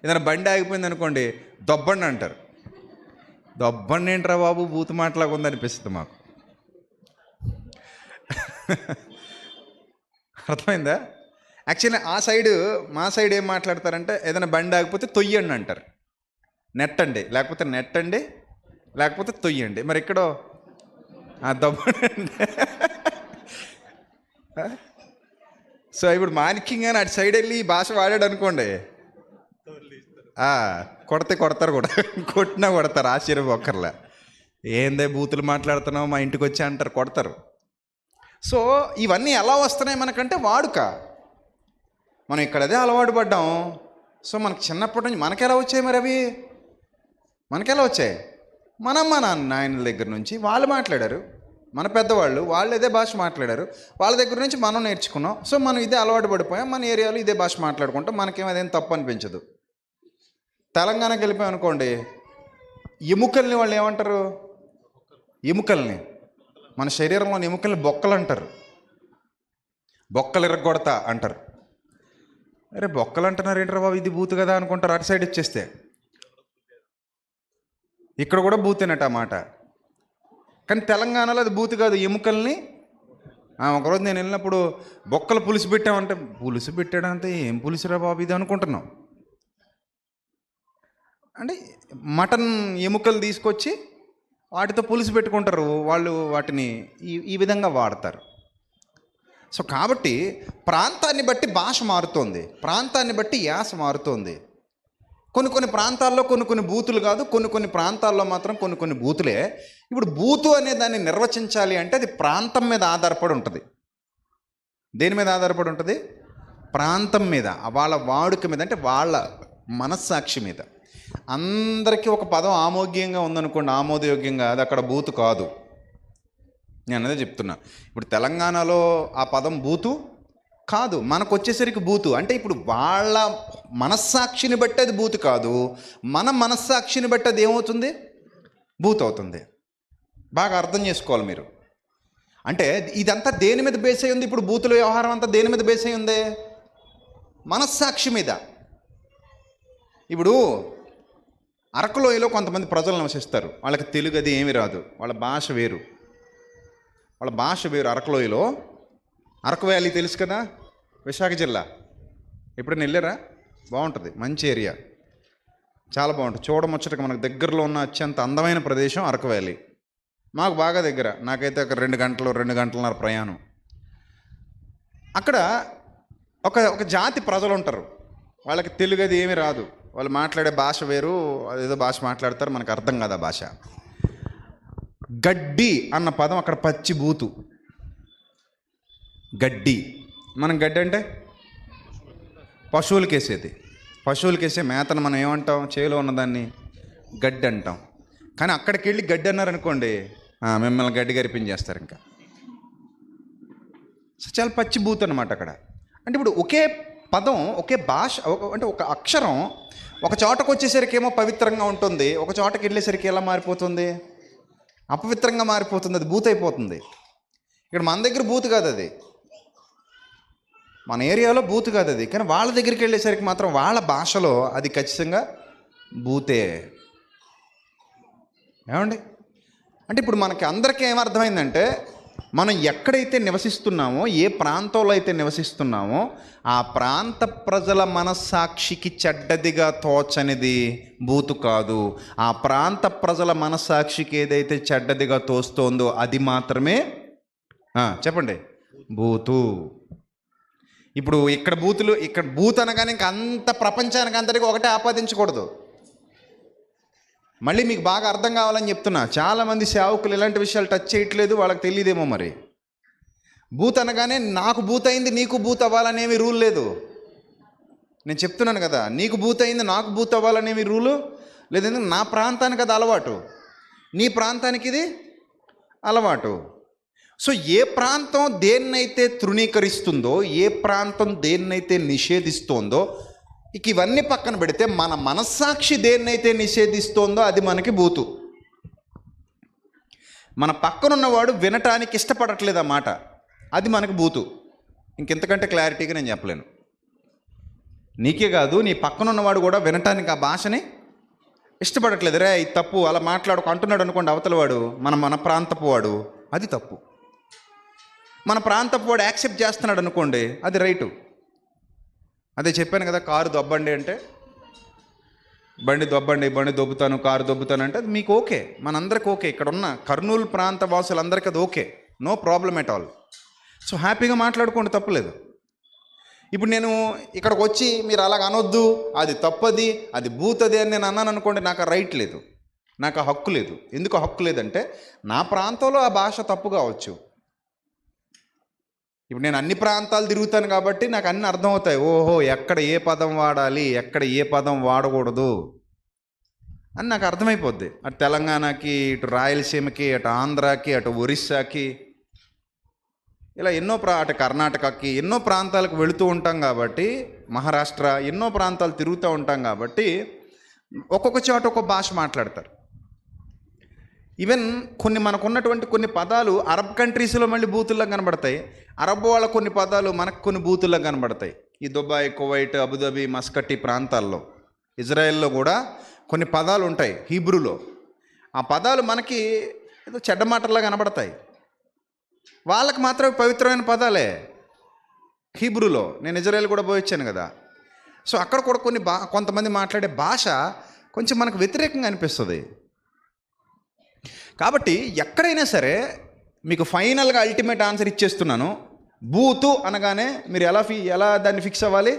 ఏదైనా బండి ఆగిపోయింది అనుకోండి, దొబ్బండి అంటారు. దొబ్బండి ఏంట్రా బాబు, బూతు మాటలాగా ఉందనిపిస్తుంది మాకు. అర్థమైందా? యాక్చువల్లీ మా సైడ్ ఏం మాట్లాడతారంటే, ఏదైనా బండి ఆగిపోతే తొయ్యండి అంటారు. నెట్టండి, లేకపోతే నెట్టండి, లేకపోతే తొయ్యండి. మరి ఇక్కడో దొబ్బండి. సో ఇప్పుడు మాణిక్యం కానీ అటు సైడ్ వెళ్ళి ఈ భాష వాడాడు అనుకోండి, కొడతారు కూడా. కొట్టినా కొడతారు, ఆశ్చర్యం ఒక్కర్లా. ఏందే బూతులు మాట్లాడుతున్నావు మా ఇంటికి వచ్చి అంటారు, కొడతారు. సో ఇవన్నీ ఎలా వస్తున్నాయి మనకంటే వాడుక. మనం ఇక్కడ అదే అలవాటు పడ్డాం. సో మనకు చిన్నప్పటి నుంచి మనకెలా వచ్చాయి మరి అవి? మనకెలా వచ్చాయి? మన నాయనల దగ్గర నుంచి వాళ్ళు మాట్లాడారు, మన పెద్దవాళ్ళు వాళ్ళు ఇదే భాష మాట్లాడారు, వాళ్ళ దగ్గర నుంచి మనం నేర్చుకున్నాం. సో మనం ఇదే అలవాటు పడిపోయాం. మన ఏరియాలో ఇదే భాష మాట్లాడుకుంటాం. మనకేం అదేం తప్పు అనిపించదు. తెలంగాణకి వెళ్ళిపోయాం అనుకోండి, ఎముకల్ని వాళ్ళు ఏమంటారు? ఎముకల్ని, మన శరీరంలోని ఎముకల్ని బొక్కలు అంటారు. బొక్కలు ఇరగొడతా అంటారు. అరే బొక్కలు అంటున్నారు ఏంట్రా బాబు, ఇది బూతు కదా అనుకుంటారు. అటు సైడ్ ఇచ్చేస్తే ఇక్కడ కూడా బూతేనట ఆ మాట. కానీ తెలంగాణలో అది బూతు కాదు, ఎముకల్ని. ఒకరోజు నేను వెళ్ళినప్పుడు బొక్కలు పులుసు పెట్టామంటే, పులుసు పెట్టాడంటే ఏం పులుసురా బాబు ఇది అనుకుంటున్నాం. అంటే మటన్ ఎముకలు తీసుకొచ్చి వాటితో పులుసు పెట్టుకుంటారు వాళ్ళు, వాటిని ఈ విధంగా వాడతారు. సో కాబట్టి ప్రాంతాన్ని బట్టి భాష మారుతోంది, ప్రాంతాన్ని బట్టి యాస మారుతోంది. కొన్ని ప్రాంతాల్లో కొన్ని బూతులు కాదు, కొన్ని ప్రాంతాల్లో మాత్రం కొన్ని బూతులే. ఇప్పుడు బూతు అనే దాన్ని నిర్వచించాలి అంటే అది ప్రాంతం మీద ఆధారపడి ఉంటుంది. దేని మీద ఆధారపడి ఉంటుంది? ప్రాంతం మీద, వాళ్ళ వాడుక మీద, అంటే వాళ్ళ మనస్సాక్షి మీద. అందరికీ ఒక పదం ఆమోగ్యంగా ఉందనుకోండి, ఆమోదయోగ్యంగా, అది అక్కడ బూతు కాదు. నేను అదే చెప్తున్నా. ఇప్పుడు తెలంగాణలో ఆ పదం బూతు కాదు, మనకు వచ్చేసరికి బూతు. అంటే ఇప్పుడు వాళ్ళ మనస్సాక్షిని బట్టి అది బూతు కాదు, మన మనస్సాక్షిని బట్టి అది ఏమవుతుంది? బూతు అవుతుంది. బాగా అర్థం చేసుకోవాలి మీరు. అంటే ఇదంతా దేని మీద బేస్ అయి ఉంది? ఇప్పుడు బూతుల వ్యవహారం అంతా దేని మీద బేస్ అయి ఉంది? మనస్సాక్షి మీద. ఇప్పుడు అరకులోయలో కొంతమంది ప్రజలు నివసిస్తారు. వాళ్ళకి తెలుగు అది ఏమీ రాదు, వాళ్ళ భాష వేరు. అరకులోయలో, అరకు వ్యాలీ తెలుసు కదా, విశాఖ జిల్లా. ఎప్పుడైనా వెళ్ళారా? బాగుంటుంది, మంచి ఏరియా, చాలా బాగుంటుంది. చూడముచ్చటగా మనకు దగ్గరలో ఉన్న అత్యంత అందమైన ప్రదేశం అరకు వ్యాలీ. మాకు బాగా దగ్గర, నాకైతే ఒక 2 గంటలన్నర ప్రయాణం. అక్కడ ఒక జాతి ప్రజలు ఉంటారు, వాళ్ళకి తెలుగు అది ఏమీ రాదు, వాళ్ళు మాట్లాడే భాష వేరు, అదేదో భాష మాట్లాడతారు, మనకు అర్థం కాదు ఆ భాష. గడ్డి అన్న పదం అక్కడ పచ్చి బూతు. గడ్డి, మనం గడ్డి అంటే పశువులకి వేసే మేతను మనం ఏమంటాం? చేలో ఉన్నదాన్ని గడ్డి అంటాం. కానీ అక్కడికి వెళ్ళి గడ్డి అన్నారనుకోండి, మిమ్మల్ని గడ్డి గరిపించేస్తారు. ఇంకా చాలా పచ్చి బూత్ అనమాట అక్కడ. అంటే ఇప్పుడు ఒకే పదం, ఒకే భాష, అంటే ఒక అక్షరం ఒక చోటకు వచ్చేసరికి ఏమో పవిత్రంగా ఉంటుంది, ఒక చోటకి వెళ్ళేసరికి ఎలా మారిపోతుంది? అపవిత్రంగా మారిపోతుంది, అది బూత్ అయిపోతుంది. ఇక్కడ మన దగ్గర బూత్ కాదు అది, మన ఏరియాలో బూత్ కాదు అది, కానీ వాళ్ళ దగ్గరికి వెళ్ళేసరికి మాత్రం వాళ్ళ భాషలో అది ఖచ్చితంగా బూతే. ఏమండి? అంటే ఇప్పుడు మనకి అందరికీ ఏమర్థమైందంటే, మనం ఎక్కడైతే నివసిస్తున్నామో, ఏ ప్రాంతంలో అయితే నివసిస్తున్నామో, ఆ ప్రాంత ప్రజల మనస్సాక్షికి చెడ్డదిగా తోచనిది బూతు కాదు. ఆ ప్రాంత ప్రజల మనస్సాక్షికి ఏదైతే చెడ్డదిగా తోస్తోందో అది మాత్రమే చెప్పండి బూతు. ఇప్పుడు ఇక్కడ బూత్ అనగానే ఇంక అంత ప్రపంచానికి అందరికీ ఒకటే ఆపాదించకూడదు. మళ్ళీ మీకు బాగా అర్థం కావాలని చెప్తున్నా, చాలామంది సేవకులు ఇలాంటి విషయాలు టచ్ చేయట్లేదు, వాళ్ళకి తెలియదేమో. మరి బూత్ అనగానే నాకు బూత్ అయింది నీకు బూత్ అవ్వాలనేమి రూల్ లేదు. నేను చెప్తున్నాను కదా, నీకు బూత్ అయింది నాకు బూత్ అవ్వాలనేమి రూలు లేదు. ఎందుకంటే నా ప్రాంతానికి అది అలవాటు, నీ ప్రాంతానికి ఇది అలవాటు. సో ఏ ప్రాంతం దేన్నైతే తృణీకరిస్తుందో, ఏ ప్రాంతం దేన్నైతే నిషేధిస్తోందో, ఇక ఇవన్నీ పక్కన పెడితే మన మనస్సాక్షి దేన్నైతే నిషేధిస్తోందో అది మనకి బూతు. మన పక్కనున్నవాడు వినటానికి ఇష్టపడట్లేదు ఆ మాట, అది మనకి బూతు. ఇంకెంతకంటే క్లారిటీగా నేను చెప్పలేను. నీకే కాదు, నీ పక్కనున్నవాడు కూడా వినటానికి ఆ భాషని ఇష్టపడట్లేదు. రే ఇది తప్పు, అలా మాట్లాడుకు అంటున్నాడు అనుకోండి అవతల వాడు, మన ప్రాంతపు వాడు, అది తప్పు. మన ప్రాంతపు వాడు యాక్సెప్ట్ చేస్తున్నాడు అనుకోండి, అది రైటు. అదే చెప్పాను కదా, కారు దొబ్బండి అంటే, బండి దొబ్బుతాను, కారు దొబ్బుతాను అంటే అది మీకు ఓకే, మనందరికి ఓకే. ఇక్కడ ఉన్న కర్నూలు ప్రాంత వాసులందరికీ అది okay, no problem at all. So హ్యాపీగా మాట్లాడుకోండి, తప్పలేదు. ఇప్పుడు నేను ఇక్కడికి వచ్చి మీరు అలాగ అనొద్దు, అది తప్పది, అది బూతది అని నేను అన్నాను అనుకోండి, నాకు ఆ రైట్ లేదు, నాకు ఆ హక్కు లేదు. ఎందుకు హక్కు లేదంటే, నా ప్రాంతంలో ఆ భాష తప్పు కావచ్చు. ఇప్పుడు నేను అన్ని ప్రాంతాలు తిరుగుతాను కాబట్టి నాకు అన్నీ అర్థమవుతాయి. ఓహో, ఎక్కడ ఏ పదం వాడాలి, ఎక్కడ ఏ పదం వాడకూడదు అని నాకు అర్థమైపోద్ది. అటు తెలంగాణకి, ఇటు రాయలసీమకి, అటు ఆంధ్రాకి, అటు ఒరిస్సాకి, ఇలా అటు కర్ణాటకకి, ఎన్నో ప్రాంతాలకు వెళుతూ ఉంటాం కాబట్టి, మహారాష్ట్ర, ఎన్నో ప్రాంతాలు తిరుగుతూ ఉంటాం కాబట్టి ఒక్కొక్క చోట ఒక్కొక్క భాష మాట్లాడతారు. ఈవెన్ మనకున్నటువంటి కొన్ని పదాలు అరబ్ కంట్రీస్లో మళ్ళీ బూతుల్లా కనబడతాయి, అరబ్ వాళ్ళ కొన్ని పదాలు మనకు కొన్ని బూతుల్లా కనబడతాయి. ఈ దుబాయ్, కువైట్, అబుదాబి, మస్కట్ ఈ ప్రాంతాల్లో, ఇజ్రాయెల్లో కూడా కొన్ని పదాలు ఉంటాయి హీబ్రూలో. ఆ పదాలు మనకి ఏదో చెడ్డ మాటల్లా కనబడతాయి, వాళ్ళకి మాత్రం పవిత్రమైన పదాలే హీబ్రూలో. నేను ఇజ్రాయెల్ కూడా పోయి వచ్చాను కదా. సో అక్కడ కూడా కొంతమంది మాట్లాడే భాష కొంచెం మనకు వ్యతిరేకంగా అనిపిస్తుంది. కాబట్టి ఎక్కడైనా సరే మీకు ఫైనల్గా అల్టిమేట్ ఆన్సర్ ఇచ్చేస్తున్నాను. బూతు అనగానే మీరు ఎలా దాన్ని ఫిక్స్ అవ్వాలి?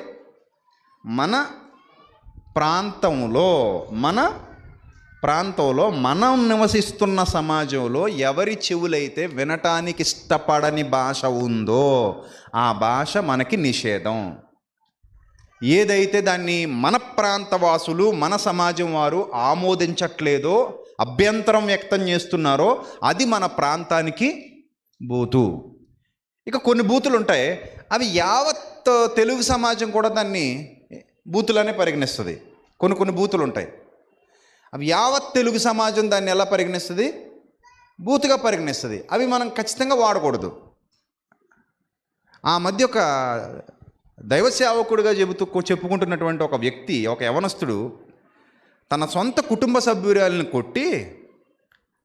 మన ప్రాంతంలో మనం నివసిస్తున్న సమాజంలో ఎవరి చెవులైతే వినటానికి ఇష్టపడని భాష ఉందో ఆ భాష మనకి నిషేధం. ఏదైతే దాన్ని మన ప్రాంతవాసులు, మన సమాజం వారు ఆమోదించట్లేదో, అభ్యంతరం వ్యక్తం చేస్తున్నారో అది మన ప్రాంతానికి బూతు. ఇక కొన్ని బూతులు ఉంటాయి, అవి యావత్ తెలుగు సమాజం కూడా దాన్ని బూతులనే పరిగణిస్తుంది. కొన్ని బూతులు ఉంటాయి, అవి యావత్ తెలుగు సమాజం దాన్ని ఎలా పరిగణిస్తుంది? బూతుగా పరిగణిస్తుంది. అవి మనం ఖచ్చితంగా వాడకూడదు. ఆ మధ్య ఒక దైవ సేవకుడిగా చెప్పుకుంటున్నటువంటి ఒక వ్యక్తి, ఒక యవనస్తుడు తన సొంత కుటుంబ సభ్యురాలిని కొట్టి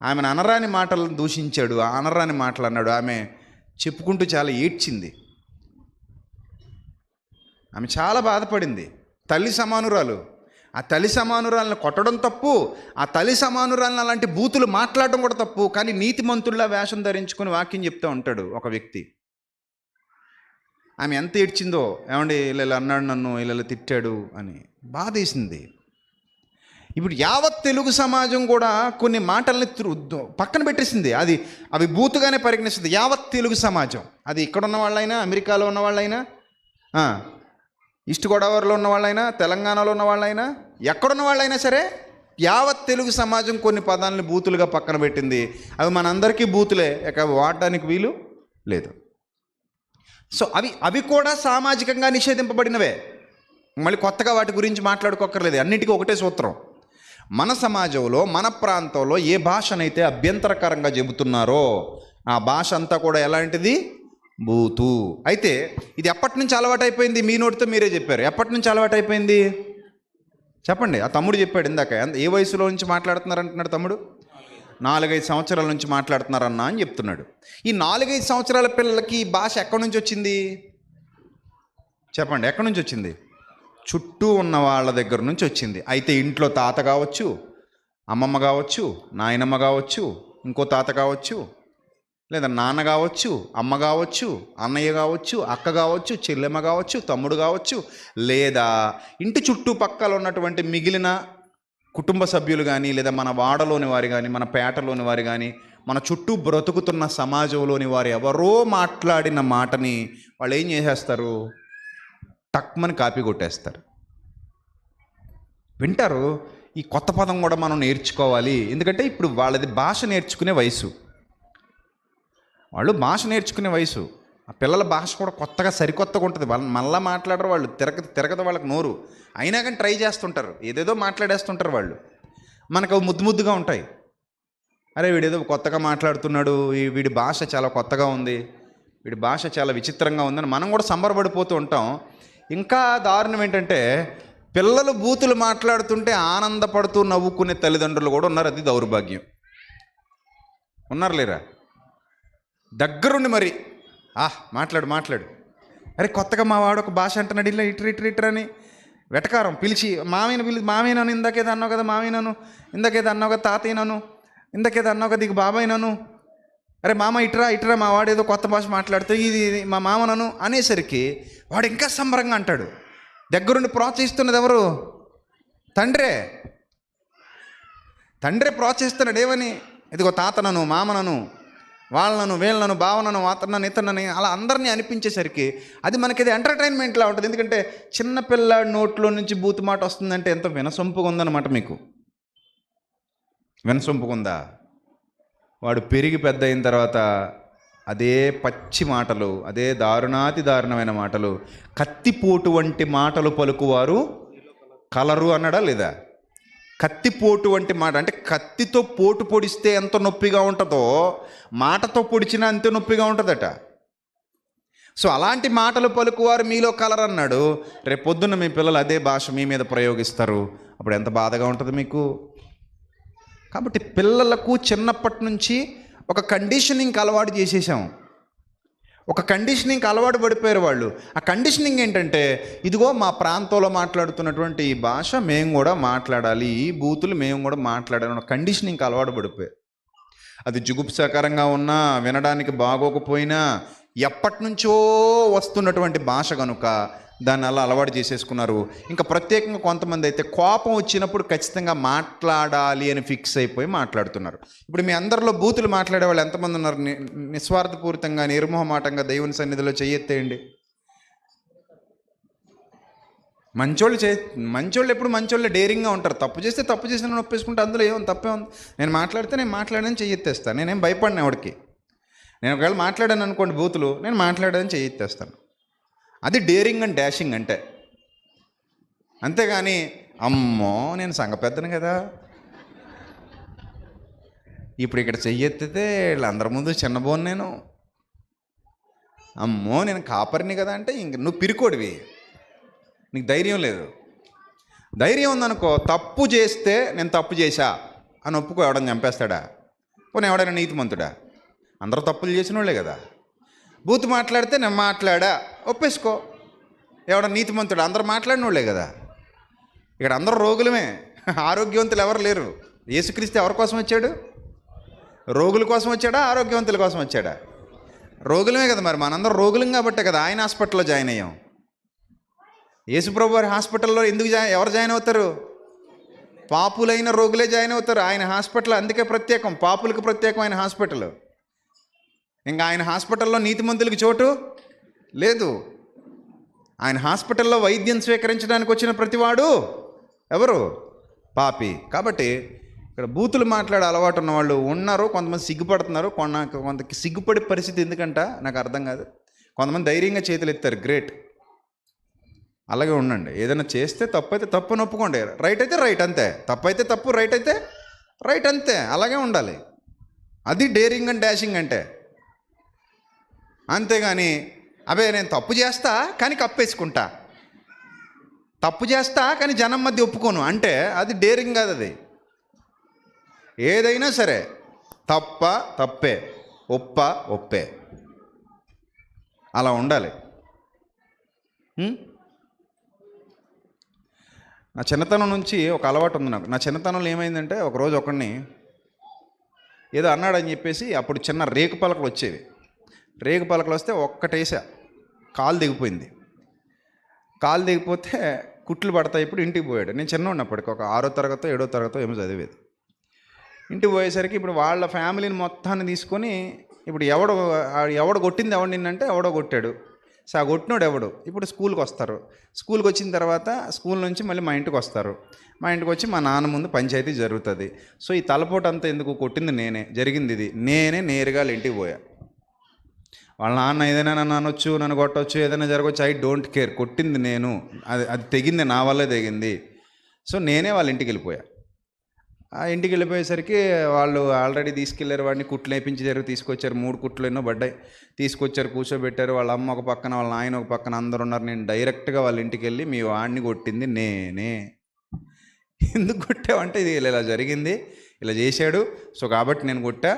ఆమెను అనరాని మాటలను దూషించాడు, అనరాని మాటలు అన్నాడు. ఆమె చెప్పుకుంటూ చాలా ఏడ్చింది. ఆమె చాలా బాధపడింది. తల్లి సమానురాలు. ఆ తల్లి సమానురాలను కొట్టడం తప్పు, ఆ తల్లి సమానురాలను అలాంటి బూతులు మాట్లాడడం కూడా తప్పు. కానీ నీతిమంతుల్లా వేషం ధరించుకొని వాక్యం చెప్తూ ఉంటాడు ఒక వ్యక్తి. ఆమె ఎంత ఏడ్చిందో, ఏమండి ఇలా అన్నాడు, నన్ను ఇలా తిట్టాడు అని బాధేసింది. ఇప్పుడు యావత్ తెలుగు సమాజం కూడా కొన్ని మాటల్ని పక్కన పెట్టేసింది. అవి బూతుగానే పరిగణిస్తుంది యావత్ తెలుగు సమాజం. అది ఇక్కడ ఉన్న వాళ్ళైనా, అమెరికాలో ఉన్న వాళ్ళైనా, ఈస్ట్ గోదావరిలో ఉన్న వాళ్ళైనా, తెలంగాణలో ఉన్న వాళ్ళైనా, ఎక్కడున్న వాళ్ళైనా సరే యావత్ తెలుగు సమాజం కొన్ని పదాలని బూతులుగా పక్కన పెట్టింది. అవి మనందరికీ బూతులే, ఇక వాడడానికి వీలు లేదు. సో అవి కూడా సామాజికంగా నిషేధింపబడినవే. మళ్ళీ కొత్తగా వాటి గురించి మాట్లాడుకోక్కర్లేదు. అన్నిటికీ ఒకటే సూత్రం. మన సమాజంలో, మన ప్రాంతంలో ఏ భాషనైతే అభ్యంతరకరంగా చెబుతున్నారో ఆ భాష అంతా కూడా ఎలాంటిది? బూతు. అయితే ఇది ఎప్పటి నుంచి అలవాటైపోయింది? మీ నోటితో మీరే చెప్పారు. ఎప్పటి నుంచి అలవాటైపోయింది చెప్పండి. ఆ తమ్ముడు చెప్పాడు ఇందాక. ఏ వయసులో నుంచి మాట్లాడుతున్నారు అంటున్నాడు తమ్ముడు? 4-5 సంవత్సరాల నుంచి మాట్లాడుతున్నారన్నా అని చెప్తున్నాడు. ఈ 4-5 సంవత్సరాల పిల్లలకి ఈ భాష ఎక్కడి నుంచి వచ్చింది చెప్పండి? ఎక్కడి నుంచి వచ్చింది? చుట్టూ ఉన్న వాళ్ళ దగ్గర నుంచి వచ్చింది. అయితే ఇంట్లో తాత కావచ్చు, అమ్మమ్మ కావచ్చు, నాయనమ్మ కావచ్చు, ఇంకో తాత కావచ్చు, లేదా నాన్న కావచ్చు, అమ్మ కావచ్చు, అన్నయ్య కావచ్చు, అక్క కావచ్చు, చెల్లెమ్మ కావచ్చు, తమ్ముడు కావచ్చు, లేదా ఇంటి చుట్టుపక్కల ఉన్నటువంటి మిగిలిన కుటుంబ సభ్యులు కానీ, లేదా మన వాడలోని వారు కానీ, మన పేటలోని వారు కానీ, మన చుట్టూ బ్రతుకుతున్న సమాజంలోని వారు ఎవరో మాట్లాడిన మాటని వాళ్ళు ఏం చేసేస్తారు? టక్మని కాపీ కొట్టేస్తారు. వింటారు. ఈ కొత్త పదం కూడా మనం నేర్చుకోవాలి. ఎందుకంటే ఇప్పుడు వాళ్ళది భాష నేర్చుకునే వయసు. వాళ్ళు భాష నేర్చుకునే వయసు. ఆ పిల్లల భాష కూడా కొత్తగా సరికొత్తగా ఉంటుంది. వాళ్ళు మళ్ళీ మాట్లాడరు. వాళ్ళు తిరగదు వాళ్ళకి నోరు. అయినా కానీ ట్రై చేస్తుంటారు, ఏదేదో మాట్లాడేస్తుంటారు వాళ్ళు. మనకు అవి ముద్దుగా ఉంటాయి. అరే వీడేదో కొత్తగా మాట్లాడుతున్నాడు, వీడి భాష చాలా కొత్తగా ఉంది, వీడి భాష చాలా విచిత్రంగా ఉందని మనం కూడా సంబరపడిపోతూ ఉంటాం. ఇంకా దారుణం ఏంటంటే పిల్లలు బూతులు మాట్లాడుతుంటే ఆనందపడుతూ నవ్వుకునే తల్లిదండ్రులు కూడా ఉన్నారు. అది దౌర్భాగ్యం. ఉన్నారు లేరా? దగ్గరుండి మరి మాట్లాడు. అరే కొత్తగా మా వాడు ఒక భాష అంటున్నాడు, ఇలా ఇటర్ అని వెటకారం పిలిచి మామయ్యనను ఇందాకేదో అన్నావు కదా, మామయ్యనను ఇందాకేదో అన్నావు కదా, తాతయ్యనను ఇందాకేదో అన్నావు కదా, ఇక బాబాయ్నను, అరే మామ ఇట్రా మా వాడు ఏదో కొత్త భాష మాట్లాడుతూ ఇది మా మామనను అనేసరికి వాడు ఇంకా సంబరంగా అంటాడు. దగ్గరుండి ప్రోత్సహిస్తున్నది ఎవరు? తండ్రే ప్రోత్సహిస్తున్నాడు. ఏమని? ఇదిగో తాతనను, మామనను, వాళ్ళను, వీళ్ళను, భావనను, అతనను, ఇతనని అలా అందరినీ అనిపించేసరికి అది మనకి ఇది ఎంటర్టైన్మెంట్లా ఉంటుంది. ఎందుకంటే చిన్నపిల్లాడి నోట్లో నుంచి బూతు మాట వస్తుందంటే ఎంత వినసొంపుగా ఉందన్నమాట. మీకు వినసొంపుగా ఉందా? వాడు పెరిగి పెద్ద అయిన తర్వాత అదే పచ్చి మాటలు, అదే దారుణాతి దారుణమైన మాటలు, కత్తిపోటు వంటి మాటలు పలుకువారు కలరు అన్నాడా లేదా? కత్తిపోటు వంటి మాట అంటే కత్తితో పోటు పొడిస్తే ఎంత నొప్పిగా ఉంటుందో మాటతో పొడిచినా అంతే నొప్పిగా ఉంటుందట. సో అలాంటి మాటలు పలుకువారు మీలో కలర్ అన్నాడు. రేపొద్దున్న మీ పిల్లలు అదే భాష మీ మీద ప్రయోగిస్తారు. అప్పుడు ఎంత బాధగా ఉంటుంది మీకు. కాబట్టి పిల్లలకు చిన్నప్పటి నుంచి ఒక కండిషనింగ్కి అలవాటు చేసేసాం. ఒక కండిషనింగ్కి అలవాటు పడిపోయారు వాళ్ళు. ఆ కండిషనింగ్ ఏంటంటే ఇదిగో మా ప్రాంతంలో మాట్లాడుతున్నటువంటి ఈ భాష మేము కూడా మాట్లాడాలి, ఈ బూతులు మేము కూడా మాట్లాడాలి. కండిషనింగ్కి అలవాటు పడిపోయారు. అది జుగుప్సాకరంగా ఉన్నా, వినడానికి బాగోకపోయినా, ఎప్పటి నుంచో వస్తున్నటువంటి భాష కనుక దాన్ని అలా అలవాటు చేసేసుకున్నారు. ఇంకా ప్రత్యేకంగా కొంతమంది అయితే కోపం వచ్చినప్పుడు ఖచ్చితంగా మాట్లాడాలి అని ఫిక్స్ అయిపోయి మాట్లాడుతున్నారు. ఇప్పుడు మీ అందరిలో బూతులు మాట్లాడే వాళ్ళు ఎంతమంది ఉన్నారు? నిస్వార్థపూరితంగా, నిర్మోహమాటంగా దేవుని సన్నిధిలో చెయ్యెత్తేయండి. మంచోళ్ళు ఎప్పుడు మంచోళ్ళే డేరింగ్గా ఉంటారు. తప్పు చేస్తే తప్పు చేసిన ఒప్పేసుకుంటే అందులో తప్పే ఉంది. నేను మాట్లాడానని చెయ్యెత్తేస్తాను. నేనేం భయపడిన ఎవడికి. నేను ఒకవేళ మాట్లాడాను అనుకోండి బూతులు, నేను మాట్లాడానని చెయ్యెత్తేస్తాను. అది డేరింగ్ అండ్ డాషింగ్ అంటే. అంతేగాని అమ్మో నేను సంఘ పెద్దను కదా, ఇప్పుడు ఇక్కడ చెయ్యెత్తితే వీళ్ళందరి ముందు చిన్నబోను, నేను అమ్మో నేను కాపరిని కదా అంటే ఇంక నువ్వు పిరికోడివి, నీకు ధైర్యం లేదు. ధైర్యం ఉందనుకో, తప్పు చేస్తే నేను తప్పు చేశా అని ఒప్పుకో. ఎవడని చంపేస్తాడా? పోనీ ఎవడైనా నీతిమంతుడా? అందరూ తప్పులు చేసిన వాళ్ళే కదా. బూతు మాట్లాడితే నేను మాట్లాడా ఒప్పేసుకో. ఎవడ నీతిమంతుడు? అందరూ మాట్లాడిన వాళ్ళే కదా. ఇక్కడ అందరూ రోగులమే, ఆరోగ్యవంతులు ఎవరు లేరు. యేసుక్రీస్తు ఎవరి కోసం వచ్చాడు? రోగుల కోసం వచ్చాడా, ఆరోగ్యవంతుల కోసం వచ్చాడా? రోగులమే కదా. మరి మనందరం రోగులం కాబట్టే కదా ఆయన హాస్పిటల్లో జాయిన్ అయ్యాం. యేసుప్రభు వారి హాస్పిటల్లో ఎందుకు ఎవరు జాయిన్ అవుతారు? పాపులైన రోగులే జాయిన్ అవుతారు. ఆయన హాస్పిటల్ అందుకే ప్రత్యేకం, పాపులకు ప్రత్యేకమైన హాస్పిటల్. ఇంకా ఆయన హాస్పిటల్లో నీతిమంతులకు చోటు లేదు. ఆయన హాస్పిటల్లో వైద్యం స్వీకరించడానికి వచ్చిన ప్రతివాడు ఎవరు? పాపి. కాబట్టి ఇక్కడ బూతులు మాట్లాడే అలవాటు ఉన్న వాళ్ళు ఉన్నారు. కొంతమంది సిగ్గుపడుతున్నారు. కొంతకి సిగ్గుపడే పరిస్థితి ఎందుకంట నాకు అర్థం కాదు. కొంతమంది ధైర్యంగా చేతులు ఎత్తారు, గ్రేట్. అలాగే ఉండండి. ఏదైనా చేస్తే తప్పు అయితే తప్పుని ఒప్పుకోండి, రైట్ అయితే రైట్ అంతే, తప్పు అయితే తప్పు, రైట్ అయితే రైట్ అంతే. అలాగే ఉండాలి. అది డేరింగ్ అండ్ డాషింగ్ అంటే. అంతేగాని అబే నేను తప్పు చేస్తా కానీ కప్పేసుకుంటా, తప్పు చేస్తా కానీ జనం మధ్య ఒప్పుకోను అంటే అది డేరింగ్ కాదు. అది ఏదైనా సరే తప్ప తప్పే, ఒప్ప ఒప్పే, అలా ఉండాలి. నా చిన్నతనం నుంచి ఒక అలవాటు ఉంది నాకు. నా చిన్నతనంలో ఏమైందంటే ఒకరోజు ఒకడిని ఏదో అన్నాడని చెప్పేసి అప్పుడు చిన్న రేకు పలకలు వచ్చేవి. రేకు పలకలు వస్తే ఒక్కటేసా, కాలు దిగిపోయింది. కాలు దిగిపోతే కుట్లు పడతాయి. ఇప్పుడు ఇంటికి పోయాడు. నేను చిన్న ఉన్నప్పటికీ ఒక 6వ తరగతో 7వ తరగతో ఏమో చదివేది. ఇంటికి పోయేసరికి ఇప్పుడు వాళ్ళ ఫ్యామిలీని మొత్తాన్ని తీసుకొని ఇప్పుడు ఎవడు కొట్టింది ఎవడు నిన్నంటే ఎవడో కొట్టాడు. సో ఆ కొట్టినోడు ఎవడు ఇప్పుడు స్కూల్కి వస్తారు. స్కూల్కి వచ్చిన తర్వాత స్కూల్ నుంచి మళ్ళీ మా ఇంటికి వస్తారు. మా ఇంటికి వచ్చి మా నాన్న ముందు పంచాయతీ జరుగుతుంది. సో ఈ తలపోటు అంతా ఎందుకు, కొట్టింది నేనే, జరిగింది ఇది, నేనే నేరుగా ఇంటికి పోయా. వాళ్ళ నాన్న ఏదైనా నన్ను అనొచ్చు, నన్ను కొట్టవచ్చు, ఏదైనా జరగవచ్చు, ఐ డోంట్ కేర్. కొట్టింది నేను, అది తెగింది నా వల్లే తెగింది. సో నేనే వాళ్ళ ఇంటికి వెళ్ళిపోయా. ఆ ఇంటికి వెళ్ళిపోయేసరికి వాళ్ళు ఆల్రెడీ తీసుకెళ్లారు. వాడిని కుట్లు వేయించారు, తీసుకొచ్చారు. 3 కుట్లు ఎన్నో పడ్డాయి. తీసుకొచ్చారు, కూర్చోబెట్టారు. వాళ్ళ అమ్మ ఒక పక్కన, వాళ్ళ నాయన ఒక పక్కన, అందరు ఉన్నారు. నేను డైరెక్ట్గా వాళ్ళ ఇంటికి వెళ్ళి మీ వాడిని కొట్టింది నేనే. ఎందుకు కొట్టావంటే ఇది ఇలా జరిగింది, ఇలా చేశాడు, సో కాబట్టి నేను కొట్టా,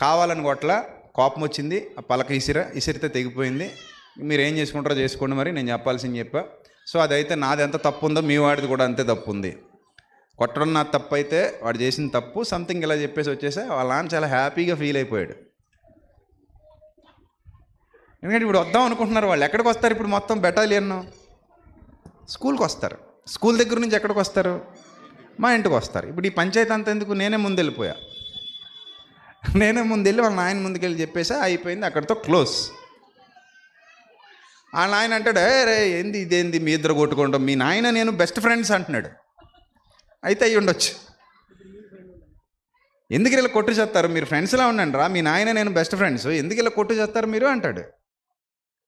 కావాలని కొట్టలా, కోపం వచ్చింది, ఆ పలక ఇసిరితే తెగిపోయింది, మీరు ఏం చేసుకుంటారో చేసుకోండి, మరి నేను చెప్పాల్సింది చెప్పా. సో అదైతే నాది ఎంత తప్పు ఉందో మీ వాడిది కూడా అంతే తప్పు ఉంది. కొట్టడం నా తప్పు అయితే వాడు చేసిన తప్పు, సంథింగ్ ఇలా చెప్పేసి వచ్చేసా. వాళ్ళ నాన్న చాలా హ్యాపీగా ఫీల్ అయిపోయాడు. ఎందుకంటే ఇప్పుడు వద్దాం అనుకుంటున్నారు వాళ్ళు. ఎక్కడికి వస్తారు ఇప్పుడు? మొత్తం బెటాలియన్ స్కూల్కి వస్తారు. స్కూల్ దగ్గర నుంచి ఎక్కడికి వస్తారు? మా ఇంటికి వస్తారు. ఇప్పుడు ఈ పంచాయతీ అంతా ఎందుకు? నేనే ముందు వెళ్ళిపోయా. నేనే ముందు వెళ్ళి వాళ్ళ నాయన ముందుకెళ్ళి చెప్పేసా, అయిపోయింది, అక్కడితో క్లోజ్. ఆ నాయన అంటాడు, రే ఏంది ఇదేంది మీ ఇద్దరు కొట్టుకుంటాం, మీ నాయన నేను బెస్ట్ ఫ్రెండ్స్ అంటున్నాడు. అయితే అయ్యి ఉండొచ్చు. ఎందుకు ఇలా కొట్టు చేస్తారు? మీరు ఫ్రెండ్స్లా ఉండండి రా, మీ నాయన నేను బెస్ట్ ఫ్రెండ్స్, ఎందుకు ఇలా కొట్టు చేస్తారు మీరు అంటాడు.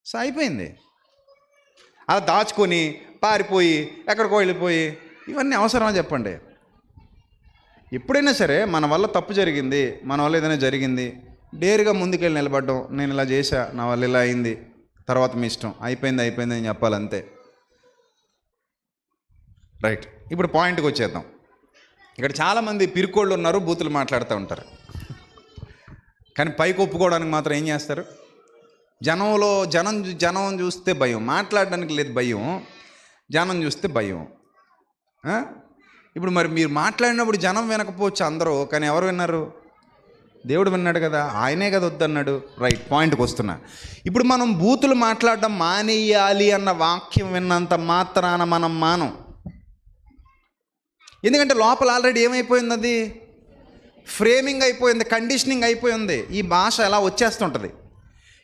సో అయిపోయింది. అలా దాచుకొని పారిపోయి ఎక్కడికో వెళ్ళిపోయి ఇవన్నీ అవసరమా చెప్పండి? ఎప్పుడైనా సరే మన వల్ల తప్పు జరిగింది, మన వల్ల ఏదైనా జరిగింది, డేరుగా ముందుకెళ్ళి నిలబడ్డం, నేను ఇలా చేశా, నా వల్ల ఇలా అయింది, తర్వాత మీ ఇష్టం, అయిపోయింది అని చెప్పాలంతే. రైట్, ఇప్పుడు పాయింట్కి వచ్చేద్దాం. ఇక్కడ చాలామంది పిరుకోళ్ళు ఉన్నారు, బూతులు మాట్లాడుతూ ఉంటారు. కానీ పైకి ఒప్పుకోవడానికి మాత్రం ఏం చేస్తారు? జనం చూస్తే భయం, మాట్లాడడానికి లేదు భయం, జనం చూస్తే భయం. ఇప్పుడు మరి మీరు మాట్లాడినప్పుడు జనం వినకపోవచ్చు అందరూ, కానీ ఎవరు విన్నారు? దేవుడు విన్నాడు కదా, ఆయనే కదా వద్దన్నాడు. రైట్, పాయింట్కి వస్తున్నా. ఇప్పుడు మనం బూతులు మాట్లాడడం మానేయాలి అన్న వాక్యం విన్నంత మాత్రాన మనం మానం. ఎందుకంటే లోపల ఆల్రెడీ ఏమైపోయింది? అది ఫ్రేమింగ్ అయిపోయింది, కండిషనింగ్ అయిపోయింది. ఈ భాష ఎలా వచ్చేస్తుంటుంది.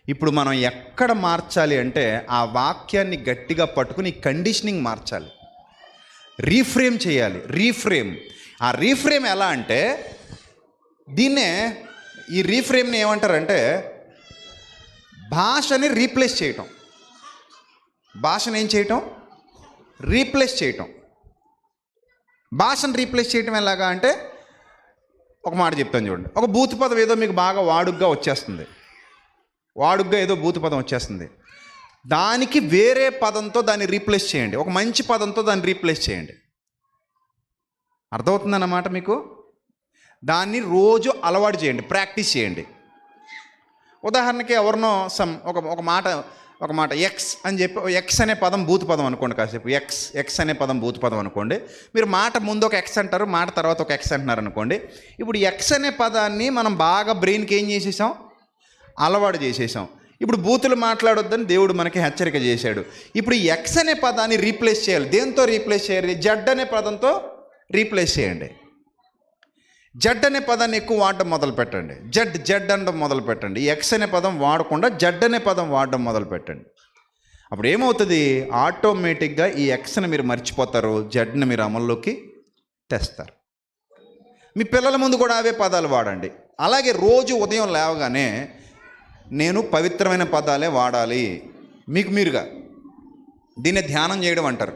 ఇప్పుడు మనం ఎక్కడ మార్చాలి అంటే ఆ వాక్యాన్ని గట్టిగా పట్టుకుని కండిషనింగ్ మార్చాలి, రీఫ్రేమ్ చేయాలి. ఆ రీఫ్రేమ్ ఎలా అంటే ఈ రీఫ్రేమ్ని ఏమంటారంటే భాషని రీప్లేస్ చేయటం. భాషను ఏం చేయటం? రీప్లేస్ చేయటం. భాషను రీప్లేస్ చేయటం ఎలాగా అంటే, ఒక మాట చెప్తాను చూడండి. ఒక బూతు పదం ఏదో మీకు బాగా వాడుగ్గా వచ్చేస్తుంది, ఏదో బూతు పదం వచ్చేస్తుంది. దానికి వేరే పదంతో దాన్ని రీప్లేస్ చేయండి, ఒక మంచి పదంతో దాన్ని రీప్లేస్ చేయండి. అర్థమవుతుందన్నమాట మీకు. దాన్ని రోజు అలవాటు చేయండి, ప్రాక్టీస్ చేయండి. ఉదాహరణకి ఎవరినో ఒక మాట ఎక్స్ అని చెప్పి, ఎక్స్ అనే పదం బూతు పదం అనుకోండి, కాసేపు ఎక్స్ అనే పదం బూతు పదం అనుకోండి. మీరు మాట ముందు ఒక ఎక్స్ అంటారు, మాట తర్వాత ఒక ఎక్స్ అంటున్నారు అనుకోండి. ఇప్పుడు ఎక్స్ అనే పదాన్ని మనం బాగా బ్రెయిన్కి ఏం చేసేసాం, అలవాటు చేసేసాం. ఇప్పుడు బూతులు మాట్లాడొద్దని దేవుడు మనకి హెచ్చరిక చేశాడు. ఇప్పుడు ఎక్స్ అనే పదాన్ని రీప్లేస్ చేయాలి. దేంతో రీప్లేస్ చేయాలి? జడ్ అనే పదంతో రీప్లేస్ చేయండి. జడ్ అనే పదాన్ని ఎక్కువ వాడడం మొదలు పెట్టండి. జడ్ అనడం మొదలు పెట్టండి. ఎక్స్ అనే పదం వాడకుండా జడ్ అనే పదం వాడడం మొదలు పెట్టండి. అప్పుడు ఏమవుతుంది, ఆటోమేటిక్గా ఈ ఎక్స్ని మీరు మర్చిపోతారు, జడ్ని మీరు అమల్లోకి తెస్తారు. మీ పిల్లల ముందు కూడా అవే పదాలు వాడండి. అలాగే రోజు ఉదయం లేవగానే నేను పవిత్రమైన పదాలే వాడాలి. మీకు మీరుగా దీన్ని ధ్యానం చేయడం అంటారు.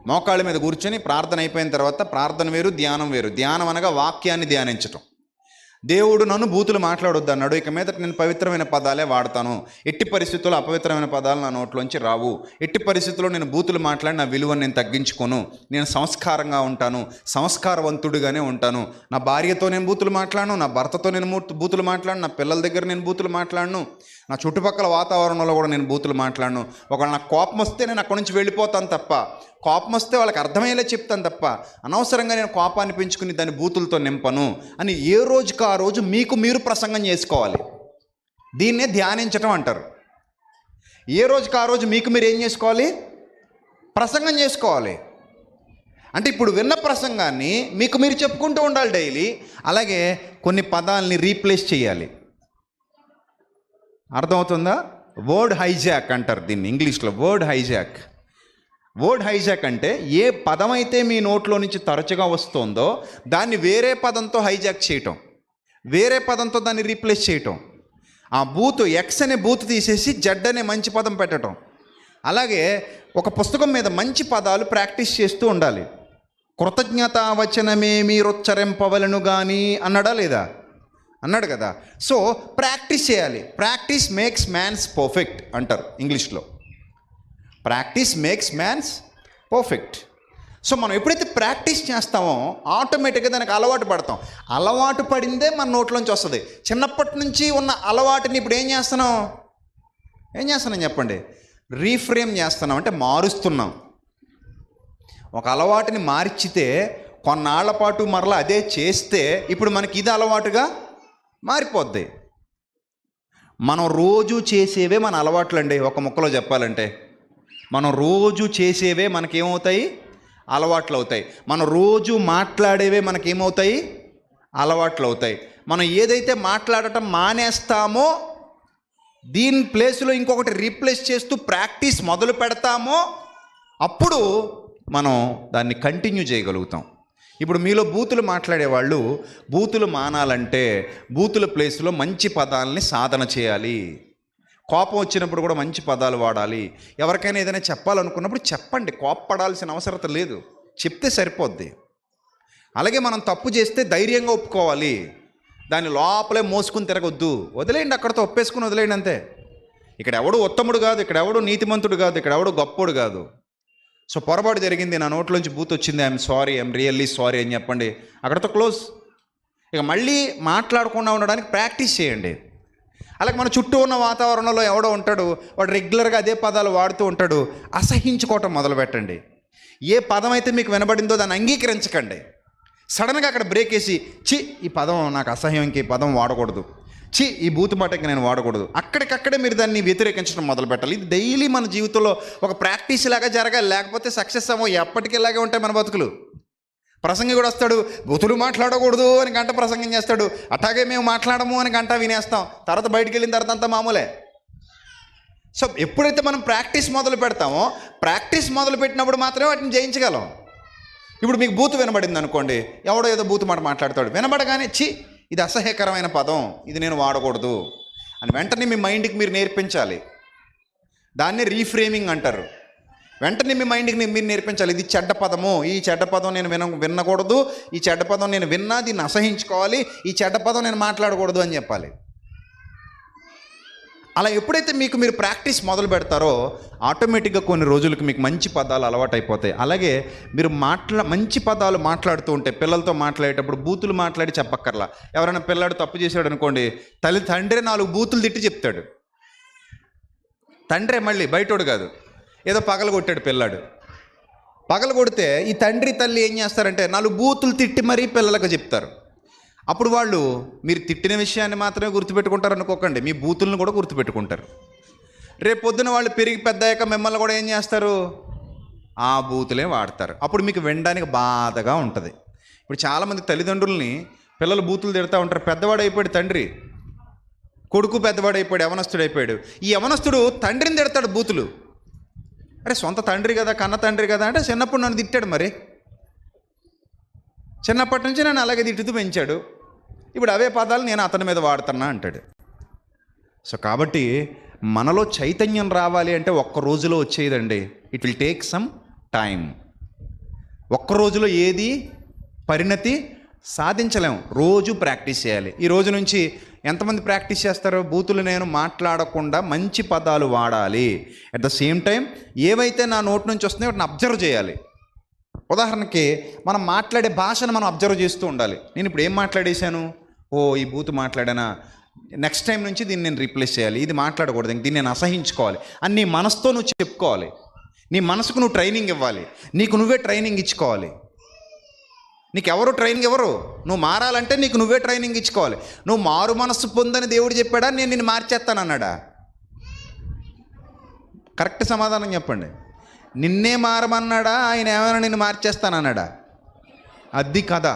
మోకాళ్ళ మీద కూర్చొని ప్రార్థన అయిపోయిన తర్వాత, ప్రార్థన వేరు, ధ్యానం వేరు. ధ్యానం అనగా వాక్యాన్ని ధ్యానించటం. దేవుడు నన్ను బూతులు మాట్లాడొద్దు అన్నాడు, ఇక మీద నేను పవిత్రమైన పదాలే వాడతాను. ఎట్టి పరిస్థితుల్లో అపవిత్రమైన పదాలు నా నోట్లోంచి రావు. ఎట్టి పరిస్థితుల్లో నేను బూతులు మాట్లాడి నా విలువను నేను తగ్గించుకోను. నేను సంస్కారంగా ఉంటాను, సంస్కారవంతుడిగానే ఉంటాను. నా భార్యతో నేను బూతులు మాట్లాడను, నా భర్తతో నేను బూతులు మాట్లాడను, నా పిల్లల దగ్గర నేను బూతులు మాట్లాడను, నా చుట్టుపక్కల వాతావరణంలో కూడా నేను బూతులు మాట్లాడను. ఒకవేళ నాకు కోపం వస్తే నేను అక్కడి నుంచి వెళ్ళిపోతాను తప్ప, కోపం వస్తే వాళ్ళకి అర్థమయ్యేలా చెప్తాను తప్ప, అనవసరంగా నేను కోపాన్ని పెంచుకుని దాన్ని బూతులతో నింపను అని ఏ రోజుకు ఆ రోజు మీకు మీరు ప్రసంగం చేసుకోవాలి. దీన్నే ధ్యానించటం అంటారు. ఏ రోజుకు ఆ రోజు మీకు మీరు ఏం చేసుకోవాలి, ప్రసంగం చేసుకోవాలి. అంటే ఇప్పుడు విన్న ప్రసంగాన్ని మీకు మీరు చెప్పుకుంటూ ఉండాలి డైలీ. అలాగే కొన్ని పదాలని రీప్లేస్ చేయాలి. అర్థమవుతుందా? వర్డ్ హైజాక్ అంటారు దీన్ని ఇంగ్లీష్లో. వర్డ్ హైజాక్ అంటే ఏ పదం అయితే మీ నోట్లో నుంచి తరచుగా వస్తుందో దాన్ని వేరే పదంతో హైజాక్ చేయటం, వేరే పదంతో దాన్ని రీప్లేస్ చేయటం. ఆ బూత్ ఎక్స్ అనే బూత్ తీసేసి జడ్ అనే మంచి పదం పెట్టడం. అలాగే ఒక పుస్తకం మీద మంచి పదాలు ప్రాక్టీస్ చేస్తూ ఉండాలి. కృతజ్ఞతావచనమే మీరుచ్చరింపవలను కానీ అన్నాడా లేదా? అన్నాడు కదా. సో ప్రాక్టీస్ చేయాలి. ప్రాక్టీస్ మేక్స్ మ్యాన్స్ పర్ఫెక్ట్ అంటారు ఇంగ్లీష్లో. Practice makes mans perfect. So మనం ఎప్పుడైతే ప్రాక్టీస్ చేస్తామో ఆటోమేటిక్గా దానికి అలవాటు పడతాం. అలవాటు పడిందే మన నోట్లోంచి వస్తుంది. చిన్నప్పటి నుంచి ఉన్న అలవాటుని ఇప్పుడు ఏం చేస్తున్నాం చెప్పండి? రీఫ్రేమ్ చేస్తున్నాం, అంటే మారుస్తున్నాం. ఒక అలవాటుని మార్చితే కొన్నాళ్ల పాటు మరలా అదే చేస్తే ఇప్పుడు మనకి ఇది అలవాటుగా మారిపోద్ది. మనం రోజు చేసేవే మన అలవాట్లు అండి. ఒక ముక్కలో చెప్పాలంటే మనం రోజు చేసేవే మనకేమవుతాయి, అలవాట్లు అవుతాయి. మనం రోజు మాట్లాడేవే మనకేమవుతాయి, అలవాట్లు అవుతాయి. మనం ఏదైతే మాట్లాడటం మానేస్తామో దీని ప్లేస్లో ఇంకొకటి రీప్లేస్ చేస్తూ ప్రాక్టీస్ మొదలు పెడతామో అప్పుడు మనం దాన్ని కంటిన్యూ చేయగలుగుతాం. ఇప్పుడు మీలో బూతులు మాట్లాడేవాళ్ళు బూతులు మానాలంటే బూతుల ప్లేస్లో మంచి పదాలని సాధన చేయాలి. కోపం వచ్చినప్పుడు కూడా మంచి పదాలు వాడాలి. ఎవరికైనా ఏదైనా చెప్పాలనుకున్నప్పుడు చెప్పండి, కోపపడాల్సిన అవసరం లేదు, చెప్తే సరిపోద్ది. అలాగే మనం తప్పు చేస్తే ధైర్యంగా ఒప్పుకోవాలి, దాన్ని లోపలే మోసుకుని తిరగొద్దు. వదిలేయండి, అక్కడితో ఒప్పేసుకుని వదిలేయండి అంతే. ఇక్కడ ఎవడు ఉత్తముడు కాదు, ఇక్కడ ఎవడు నీతిమంతుడు కాదు, ఇక్కడ ఎవడు గొప్పోడు కాదు. సో పొరపాటు జరిగింది, నా నోట్లోంచి బూత్ వచ్చింది, ఐఎమ్ రియల్లీ సారీ అని చెప్పండి, అక్కడితో క్లోజ్. ఇక మళ్ళీ మాట్లాడకుండా ఉండడానికి ప్రాక్టీస్ చేయండి. అలాగే మన చుట్టూ ఉన్న వాతావరణంలో ఎవడో ఉంటాడు, వాడు రెగ్యులర్గా అదే పదాలు వాడుతూ ఉంటాడు, అసహించుకోవటం మొదలుపెట్టండి. ఏ పదం అయితే మీకు వినబడిందో దాన్ని అంగీకరించకండి. సడన్గా అక్కడ బ్రేక్ వేసి ఈ పదం నాకు అసహ్యం, ఇంక ఈ పదం వాడకూడదు, ఈ బూతు మాట ఇంక నేను వాడకూడదు, అక్కడికక్కడే మీరు దాన్ని వ్యతిరేకించడం మొదలు పెట్టాలి. ఇది డైలీ మన జీవితంలో ఒక ప్రాక్టీస్ లాగా జరగాలి. లేకపోతే సక్సెస్ అవ్వం, ఎప్పటికిలాగే ఉంటాయి మన బతుకులు. ప్రసంగి కూడా వస్తాడు, బూతులు మాట్లాడకూడదు అని గంట ప్రసంగం చేస్తాడు, అట్లాగే మేము మాట్లాడము అని గంట వినేస్తాం, తర్వాత బయటికి వెళ్ళిన తర్వాత అంతా మామూలే. సో ఎప్పుడైతే మనం ప్రాక్టీస్ మొదలు పెడతామో, ప్రాక్టీస్ మొదలు పెట్టినప్పుడు మాత్రమే వాటిని జయించగలం. ఇప్పుడు మీకు బూతు వినబడింది అనుకోండి, ఎవడో ఏదో బూతు మాట మాట్లాడతాడు, వినబడగానే ఇది అసహ్యకరమైన పదం, ఇది నేను వాడకూడదు అని వెంటనే మీ మైండ్కి మీరు నేర్పించాలి. దాన్ని రీఫ్రేమింగ్ అంటారు. వెంటనే మీ మైండ్కి మీరు నేర్పించాలి, ఇది చెడ్డ పదము, ఈ చెడ్డ పదం నేను వినకూడదు, ఈ చెడ్డ పదం నేను విన్నా దీన్ని అసహించుకోవాలి, ఈ చెడ్డ పదం నేను మాట్లాడకూడదు అని చెప్పాలి. అలా ఎప్పుడైతే మీరు ప్రాక్టీస్ మొదలు పెడతారో ఆటోమేటిక్గా కొన్ని రోజులకు మీకు మంచి పదాలు అలవాటైపోతాయి. అలాగే మీరు మంచి పదాలు మాట్లాడుతూ ఉంటే, పిల్లలతో మాట్లాడేటప్పుడు బూతులు మాట్లాడి చెప్పక్కర్లా. ఎవరైనా పిల్లాడు తప్పు చేశాడు అనుకోండి, తండ్రి 4 బూతులు తిట్టి చెప్తాడు. తండ్రే, మళ్ళీ బయటోడు కాదు. ఏదో పగల కొట్టాడు పిల్లాడు, పగల కొడితే ఈ తండ్రి తల్లి ఏం చేస్తారంటే 4 బూతులు తిట్టి మరీ పిల్లలకు చెప్తారు. అప్పుడు వాళ్ళు మీరు తిట్టిన విషయాన్ని మాత్రమే గుర్తుపెట్టుకుంటారు అనుకోకండి, మీ బూతులను కూడా గుర్తుపెట్టుకుంటారు. రేపు పొద్దున వాళ్ళు పెరిగి పెద్దయ్యాక మిమ్మల్ని కూడా ఏం చేస్తారు, ఆ బూతులే వాడతారు. అప్పుడు మీకు వినడానికి బాధగా ఉంటుంది. ఇప్పుడు చాలామంది తల్లిదండ్రుల్ని పిల్లలు బూతులు తిడతా ఉంటారు. పెద్దవాడు అయిపోయాడు తండ్రి, కొడుకు పెద్దవాడు అయిపోయాడు, యవనస్తుడు అయిపోయాడు. ఈ యవనస్తుడు తండ్రిని తిడతాడు బూతులు. అరే సొంత తండ్రి కదా, కన్న తండ్రి కదా అంటే చిన్నప్పుడు నన్ను తిట్టాడు, మరి చిన్నప్పటి నుంచి నన్ను అలాగే తిట్టుతూ పెంచాడు, ఇప్పుడు అవే పదాలు నేను అతని మీద వాడుతున్నా అంటాడు. సో కాబట్టి మనలో చైతన్యం రావాలి అంటే ఒక్క రోజులో వచ్చేదండి. It will take some time. ఒక్క రోజులో ఏది పరిణతి సాధించలేము, రోజు ప్రాక్టీస్ చేయాలి. ఈ రోజు నుంచి ఎంతమంది ప్రాక్టీస్ చేస్తారో, బూతులు నేను మాట్లాడకుండా మంచి పదాలు వాడాలి. అట్ ద సేమ్ టైం ఏవైతే నా నోటి నుంచి వస్తున్నాయో వాటిని అబ్జర్వ్ చేయాలి. ఉదాహరణకి మనం మాట్లాడే భాషను మనం అబ్జర్వ్ చేస్తూ ఉండాలి. నేను ఇప్పుడు ఏం మాట్లాడేశాను, ఈ బూతు మాట్లాడానా, నెక్స్ట్ టైం నుంచి దీన్ని నేను రీప్లేస్ చేయాలి, ఇది మాట్లాడకూడదు, దీన్ని నేను అసహించుకోవాలి అని నీ మనసుతో నువ్వు చెప్పుకోవాలి. నీ మనసుకు నువ్వు ట్రైనింగ్ ఇవ్వాలి, నీకు నువ్వే ట్రైనింగ్ ఇచ్చుకోవాలి. నీకెవరు ట్రైనింగ్ ఎవరు? నువ్వు మారాలంటే నీకు నువ్వే ట్రైనింగ్ ఇచ్చుకోవాలి. నువ్వు మారు మనస్సు పొందని దేవుడు చెప్పాడా, నేను నిన్ను మార్చేస్తానన్నాడా? కరెక్ట్ సమాధానం చెప్పండి. నిన్నే మారమన్నాడా, ఆయన ఏమైనా నిన్ను మార్చేస్తానన్నాడా? అది కదా.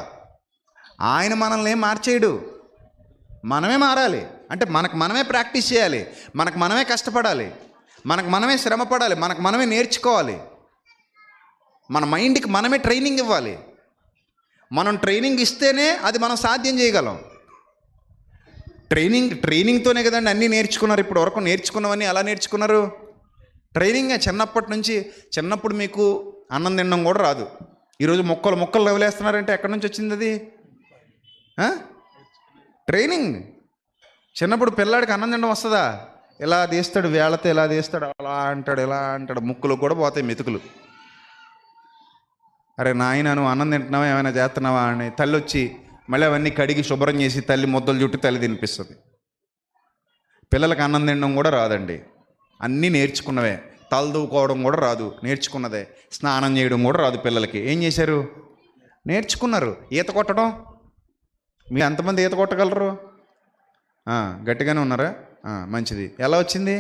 ఆయన మనల్ని ఏం మార్చేయడు, మనమే మారాలి. అంటే మనకు మనమే ప్రాక్టీస్ చేయాలి, మనకు మనమే కష్టపడాలి, మనకు మనమే శ్రమ పడాలి, మనకు మనమే నేర్చుకోవాలి, మన మైండ్కి మనమే ట్రైనింగ్ ఇవ్వాలి. మనం ట్రైనింగ్ ఇస్తేనే అది మనం సాధ్యం చేయగలం. ట్రైనింగ్తోనే కదండి అన్నీ నేర్చుకున్నారు. ఇప్పుడు వరకు నేర్చుకున్నవన్నీ ఎలా నేర్చుకున్నారు? ట్రైనింగే. చిన్నప్పుడు మీకు అన్నం తినడం కూడా రాదు. ఈరోజు మొక్కలు లెవలేస్తున్నారంటే ఎక్కడి నుంచి వచ్చింది అది? ట్రైనింగ్. చిన్నప్పుడు పిల్లాడికి అన్నం తినడం వస్తుందా? ఎలా తీస్తాడు, వేళతో ఎలా తీస్తాడు, అలా అంటాడు, ఎలా అంటాడు, ముక్కులు కూడా పోతాయి మెతుకులు. అరే నాయన, నువ్వు అన్నం తింటున్నావా, ఏమైనా చేస్తున్నావా అని తల్లి వచ్చి మళ్ళీ అవన్నీ కడిగి శుభ్రం చేసి తల్లి ముద్దలు చుట్టి తల్లి తినిపిస్తుంది. పిల్లలకు అన్నం తినడం కూడా రాదండి, అన్నీ నేర్చుకున్నవే. తలదూకోవడం కూడా రాదు, నేర్చుకున్నదే. స్నానం చేయడం కూడా రాదు పిల్లలకి. ఏం చేశారు? నేర్చుకున్నారు. ఈత కొట్టడం. మీరు ఎంతమంది ఈత కొట్టగలరు? గట్టిగానే ఉన్నారా? మంచిది. ఎలా వచ్చింది?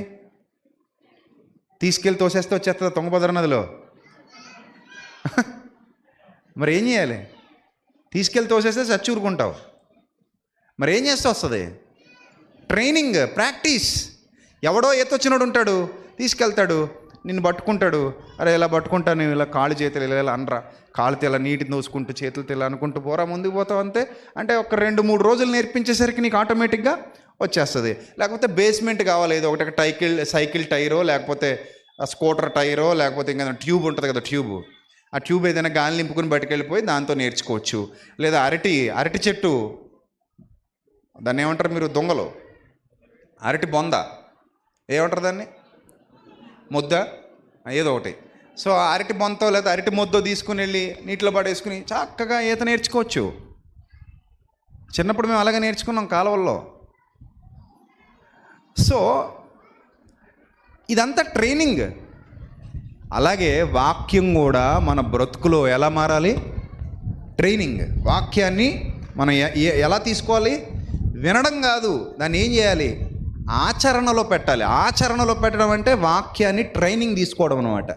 తీసుకెళ్ళి తోసేస్తే వచ్చేస్తుందా తుంగభద్ర నదిలో? మరి ఏం చేయాలి? తీసుకెళ్ళి తోసేస్తే చచ్చూరుకుంటావు. మరి ఏం చేస్తే వస్తుంది? Training, practice. ఎవడో ఎత్తొచ్చినోడు ఉంటాడు, తీసుకెళ్తాడు, నిన్ను పట్టుకుంటాడు. అరే ఇలా పట్టుకుంటాను, ఇలా కాళ్ళు చేతులు ఇలా అనరా, కాళ్ళతో ఇలా నీటి నోసుకుంటూ చేతులతో ఇలా అనుకుంటూ పోరా, ముందుకు పోతావు అంతే. అంటే ఒక 2-3 రోజులు నేర్పించేసరికి నీకు ఆటోమేటిక్గా వచ్చేస్తుంది. లేకపోతే బేస్మెంట్ కావాలి, ఏదో ఒకటి సైకిల్ టైరో, లేకపోతే స్కూటర్ టైరో, లేకపోతే ఇంకా ట్యూబ్ ఉంటుంది కదా, ఆ ట్యూబ్ ఏదైనా గాలి నింపుకుని బయటకెళ్ళిపోయి దాంతో నేర్చుకోవచ్చు. లేదా అరటి చెట్టు, దాన్ని ఏమంటారు మీరు? దొంగలు. అరటి బొంద ఏమంటారు దాన్ని? ముద్ద, ఏదో ఒకటి. సో అరటి బొంతో లేదా అరటి ముద్ద తీసుకుని వెళ్ళి నీటిలో పడేసుకుని చక్కగా ఈత నేర్చుకోవచ్చు. చిన్నప్పుడు మేము అలాగే నేర్చుకున్నాం కాలువల్లో. సో ఇదంతా ట్రైనింగ్. అలాగే వాక్యం కూడా మన బ్రతుకులో ఎలా మారాలి? ట్రైనింగ్. వాక్యాన్ని మనం ఎలా తీసుకోవాలి? వినడం కాదు, దాన్ని ఏం చేయాలి? ఆచరణలో పెట్టాలి. ఆచరణలో పెట్టడం అంటే వాక్యాన్ని ట్రైనింగ్ తీసుకోవడం అన్నమాట.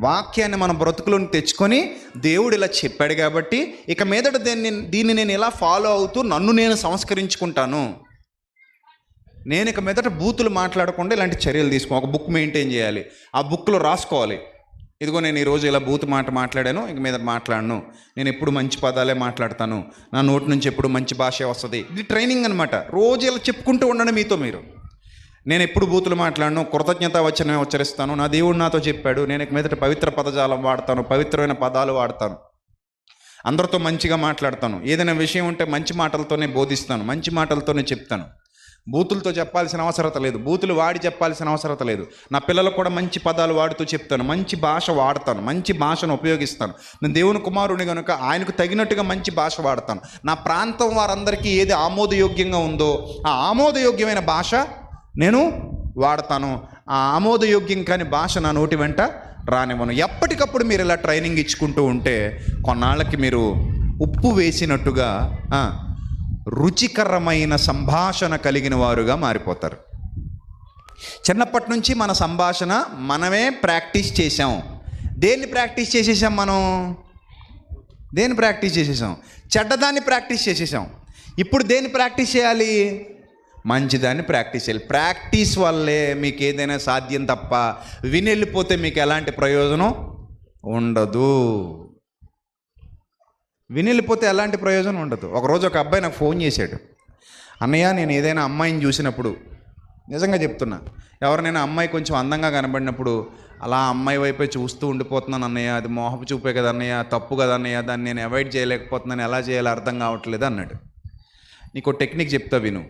వాక్యాన్ని మన బ్రతుకులను తెచ్చుకొని, దేవుడు ఇలా చెప్పాడు కాబట్టి ఇక మీదట దీన్ని నేను ఇలా ఫాలో అవుతూ నన్ను నేను సంస్కరించుకుంటాను. నేను ఇక మీదట బూతులు మాట్లాడకుండా ఇలాంటి చర్యలు తీసుకో. ఒక బుక్ మెయింటైన్ చేయాలి, ఆ బుక్లో రాసుకోవాలి, ఇదిగో నేను ఈరోజు ఇలా బూతు మాట్లాడాను, ఇక మీద మాట్లాడను, నేను ఎప్పుడు మంచి పదాలే మాట్లాడతాను, నా నోటి నుంచి ఎప్పుడు మంచి భాష వస్తుంది. ఇది ట్రైనింగ్ అనమాట. రోజు ఇలా చెప్పుకుంటూ ఉండండి మీతో మీరు. నేను ఎప్పుడు బూతులు మాట్లాడను, కృతజ్ఞత వచనమే ఉచ్చరిస్తాను, నా దేవుడు నాతో చెప్పాడు, నేను ఇక మీదట పవిత్ర పదజాలం వాడతాను, పవిత్రమైన పదాలు వాడతాను, అందరితో మంచిగా మాట్లాడతాను, ఏదైనా విషయం ఉంటే మంచి మాటలతోనే బోధిస్తాను, మంచి మాటలతోనే చెప్తాను. బూతులతో చెప్పాల్సిన అవసరత లేదు, బూతులు వాడి చెప్పాల్సిన అవసరత లేదు. నా పిల్లలకు కూడా మంచి పదాలు వాడుతూ చెప్తాను, మంచి భాష వాడతాను, మంచి భాషను ఉపయోగిస్తాను. నేను దేవుని కుమారుని కనుక ఆయనకు తగినట్టుగా మంచి భాష వాడతాను. నా ప్రాంతం వారందరికీ ఏది ఆమోదయోగ్యంగా ఉందో ఆ ఆమోదయోగ్యమైన భాష నేను వాడతాను. ఆ ఆమోదయోగ్యం కాని భాష నా నోటి వెంట రానివ్వను. ఎప్పటికప్పుడు మీరు ఇలా ట్రైనింగ్ ఇచ్చుకుంటూ ఉంటే కొన్నాళ్ళకి మీరు ఉప్పు వేసినట్టుగా రుచికరమైన సంభాషణ కలిగిన వారుగా మారిపోతారు. చిన్నప్పటి నుంచి మన సంభాషణ మనమే ప్రాక్టీస్ చేసాం. దేన్ని ప్రాక్టీస్ చేసేసాం? దేన్ని ప్రాక్టీస్ చేసేసాం? చెడ్డదాన్ని ప్రాక్టీస్ చేసేసాం. ఇప్పుడు దేన్ని ప్రాక్టీస్ చేయాలి? మంచిదాన్ని ప్రాక్టీస్ చేయాలి. ప్రాక్టీస్ వల్లే మీకు ఏదైనా సాధ్యం తప్ప వినెళ్ళిపోతే మీకు ఎలాంటి ప్రయోజనం ఉండదు. వినెళ్ళిపోతే ఎలాంటి ప్రయోజనం ఉండదు. ఒకరోజు ఒక అబ్బాయి నాకు ఫోన్ చేశాడు, అన్నయ్య నేను ఏదైనా అమ్మాయిని చూసినప్పుడు, నిజంగా చెప్తున్నా, ఎవరినైనా అమ్మాయి కొంచెం అందంగా కనబడినప్పుడు అలా అమ్మాయి వైపే చూస్తూ ఉండిపోతున్నాను అన్నయ్య, అది మోహపు చూపే కదా అన్నయ్య, తప్పు కదా అన్నయ్య, దాన్ని నేను అవాయిడ్ చేయలేకపోతున్నాను, ఎలా చేయాలో అర్థం కావట్లేదు అన్నాడు. నీకు టెక్నిక్ చెప్తా విను.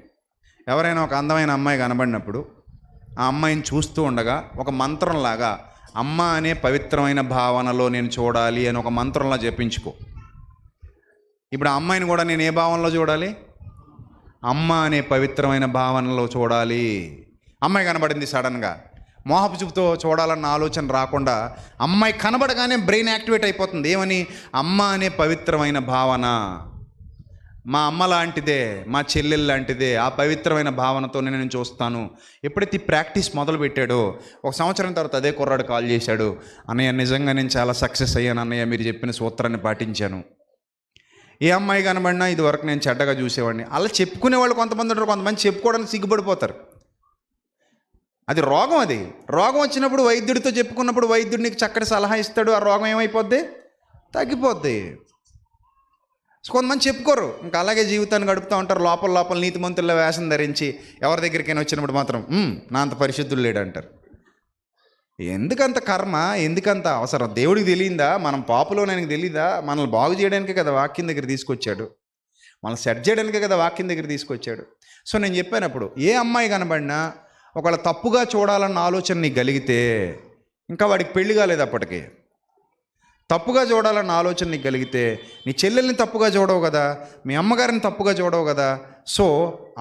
ఎవరైనా ఒక అందమైన అమ్మాయి కనబడినప్పుడు ఆ అమ్మాయిని చూస్తూ ఉండగా ఒక మంత్రంలాగా అమ్మ అనే పవిత్రమైన భావనలో నేను చూడాలి అని ఒక మంత్రంలా జపించుకో. ఇప్పుడు ఆ అమ్మాయిని కూడా నేను ఏ భావనలో చూడాలి? అమ్మ అనే పవిత్రమైన భావనలో చూడాలి. అమ్మాయి కనబడింది, సడన్గా మోహపు చూపుతో చూడాలన్న ఆలోచన రాకుండా అమ్మాయి కనబడగానే బ్రెయిన్ యాక్టివేట్ అయిపోతుంది. ఏమని? అమ్మ అనే పవిత్రమైన భావన, మా అమ్మ లాంటిదే, మా చెల్లెలు లాంటిదే, ఆ పవిత్రమైన భావనతోనే నేను చూస్తాను. ఎప్పుడైతే ఈ ప్రాక్టీస్ మొదలుపెట్టాడో ఒక సంవత్సరం తర్వాత అదే కుర్రాడు కాల్ చేశాడు, అన్నయ్య నిజంగా నేను చాలా సక్సెస్ అయ్యాను అన్నయ్య, మీరు చెప్పిన సూత్రాన్ని పాటించాను. ఏ అమ్మాయి కనబడినా ఇది వరకు నేను చెడ్డగా చూసేవాడిని. అలా చెప్పుకునేవాళ్ళు కొంతమంది ఉంటారు, కొంతమంది చెప్పుకోవడానికి సిగ్గుపడిపోతారు. అది రోగం. అది రోగం వచ్చినప్పుడు వైద్యుడితో చెప్పుకున్నప్పుడు వైద్యుడు నీకు చక్కటి సలహా ఇస్తాడు, ఆ రోగం ఏమైపోద్ది? తగ్గిపోద్ది. కొంతమంది చెప్పుకోరు, ఇంకా అలాగే జీవితాన్ని గడుపుతూ ఉంటారు, లోపల లోపల నీతిమంతుల వేషం ధరించి ఎవరి దగ్గరికైనా వచ్చినప్పుడు మాత్రం నా అంత పరిశుద్ధులు లేడంటారు. ఎందుకంత కర్మ, ఎందుకంత అవసరం? దేవుడికి తెలియదా? మనం పాపులో ఆయనకి తెలియదా? మనల్ని బాగు చేయడానికే కదా వాక్యం దగ్గర తీసుకొచ్చాడు, మనల్ని సెట్ చేయడానికే కదా వాక్యం దగ్గర తీసుకొచ్చాడు. సో నేను చెప్పానప్పుడు ఏ అమ్మాయి కనబడినా ఒకవేళ తప్పుగా చూడాలన్న ఆలోచన నీకు కలిగితే, ఇంకా వాడికి పెళ్లి కాలేదు అప్పటికి, తప్పుగా చూడాలన్న ఆలోచన నీకు కలిగితే నీ చెల్లెల్ని తప్పుగా చూడవు కదా, మీ అమ్మగారిని తప్పుగా చూడవు కదా. సో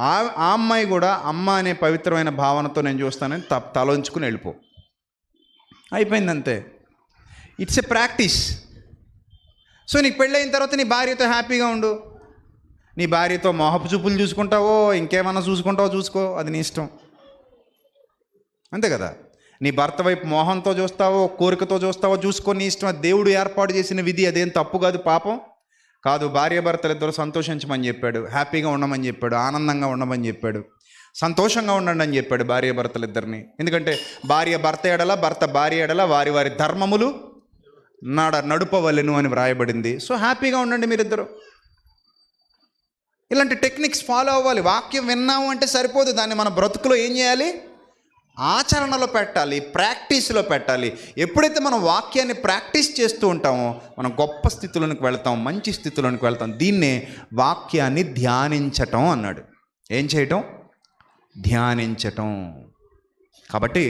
ఆ అమ్మాయి కూడా అమ్మ అనే పవిత్రమైన భావనతో నేను చూస్తానని తలంచుకుని వెళ్ళిపో. అయిపోయింది, అంతే. It's a practice. సో నీకు పెళ్ళైన తర్వాత నీ భార్యతో హ్యాపీగా ఉండు. నీ భార్యతో మోహపు చూపులు చూసుకుంటావో ఇంకేమన్నా చూసుకుంటావో చూసుకో, అది నీ ఇష్టం, అంతే కదా. నీ భర్త వైపు మోహంతో చూస్తావో కోరికతో చూస్తావో చూసుకో, నీ ఇష్టం. అది దేవుడు ఏర్పాటు చేసిన విధి, అదేం తప్పు కాదు, పాపం కాదు. భార్యాభర్తలు ఇద్దరు సంతోషించమని చెప్పాడు, హ్యాపీగా ఉండమని చెప్పాడు, ఆనందంగా ఉండమని చెప్పాడు, సంతోషంగా ఉండండి అని చెప్పాడు భార్యాభర్తలు ఇద్దరిని. ఎందుకంటే భార్య భర్త ఎడల, భర్త భార్య ఎడల వారి వారి ధర్మములు నడుపవలెను అని వ్రాయబడింది. సో హ్యాపీగా ఉండండి మీరిద్దరు. ఇలాంటి టెక్నిక్స్ ఫాలో అవ్వాలి. వాక్యం విన్నాము అంటే సరిపోదు, దాన్ని మన బ్రతుకులో ఏం చేయాలి? ఆచరణలో పెట్టాలి, ప్రాక్టీస్లో పెట్టాలి. ఎప్పుడైతే మనం వాక్యాన్ని ప్రాక్టీస్ చేస్తూ ఉంటామో మనం గొప్ప స్థితిలోనికి వెళ్తాం, మంచి స్థితిలోనికి వెళ్తాం. దీన్నే వాక్యాన్ని ధ్యానించటం అన్నాడు. ఏం చేయటం? ధ్యానించటం. కాబట్టి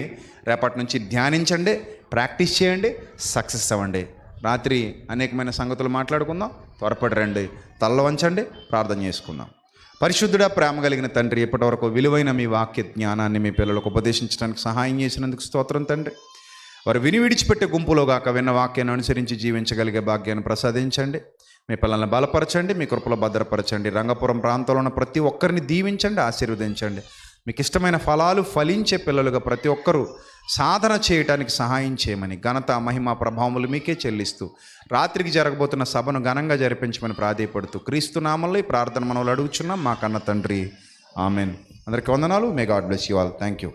రేపటి నుంచి ధ్యానించండి, ప్రాక్టీస్ చేయండి, సక్సెస్ అవ్వండి. రాత్రి అనేకమైన సంగతులు మాట్లాడుకుందాం. త్వరపడి రండి, తల్ల వంచండి, ప్రార్థన చేసుకుందాం. పరిశుద్ధుడా, ప్రేమ కలిగిన తండ్రి, ఇప్పటివరకు విలువైన మీ వాక్య జ్ఞానాన్ని మీ పిల్లలకు ఉపదేశించడానికి సహాయం చేసినందుకు స్తోత్రం తండ్రి. వారు విని విడిచిపెట్టే గుంపులో గాక విన్న వాక్యాన్ని అనుసరించి జీవించగలిగే భాగ్యాన్ని ప్రసాదించండి. మీ పిల్లల్ని బలపరచండి, మీ కృపలో భద్రపరచండి. రంగపురం ప్రాంతంలో ఉన్న ప్రతి ఒక్కరిని దీవించండి, ఆశీర్వదించండి. మీకు ఇష్టమైన ఫలాలు ఫలించే పిల్లలుగా ప్రతి ఒక్కరూ సాధన చేయటానికి సహాయం చేయమని ఘనత, మహిమ, ప్రభావములు మీకే చెల్లిస్తూ రాత్రికి జరగబోతున్న సభను ఘనంగా జరిపించమని ప్రాధేయపడుతూ క్రీస్తు నామంలో ఈ ప్రార్థన మనవులు అడుగుచున్నాం మా కన్న తండ్రి. ఆమెన్. అందరికీ వందనాలు. May God bless you all. Thank you.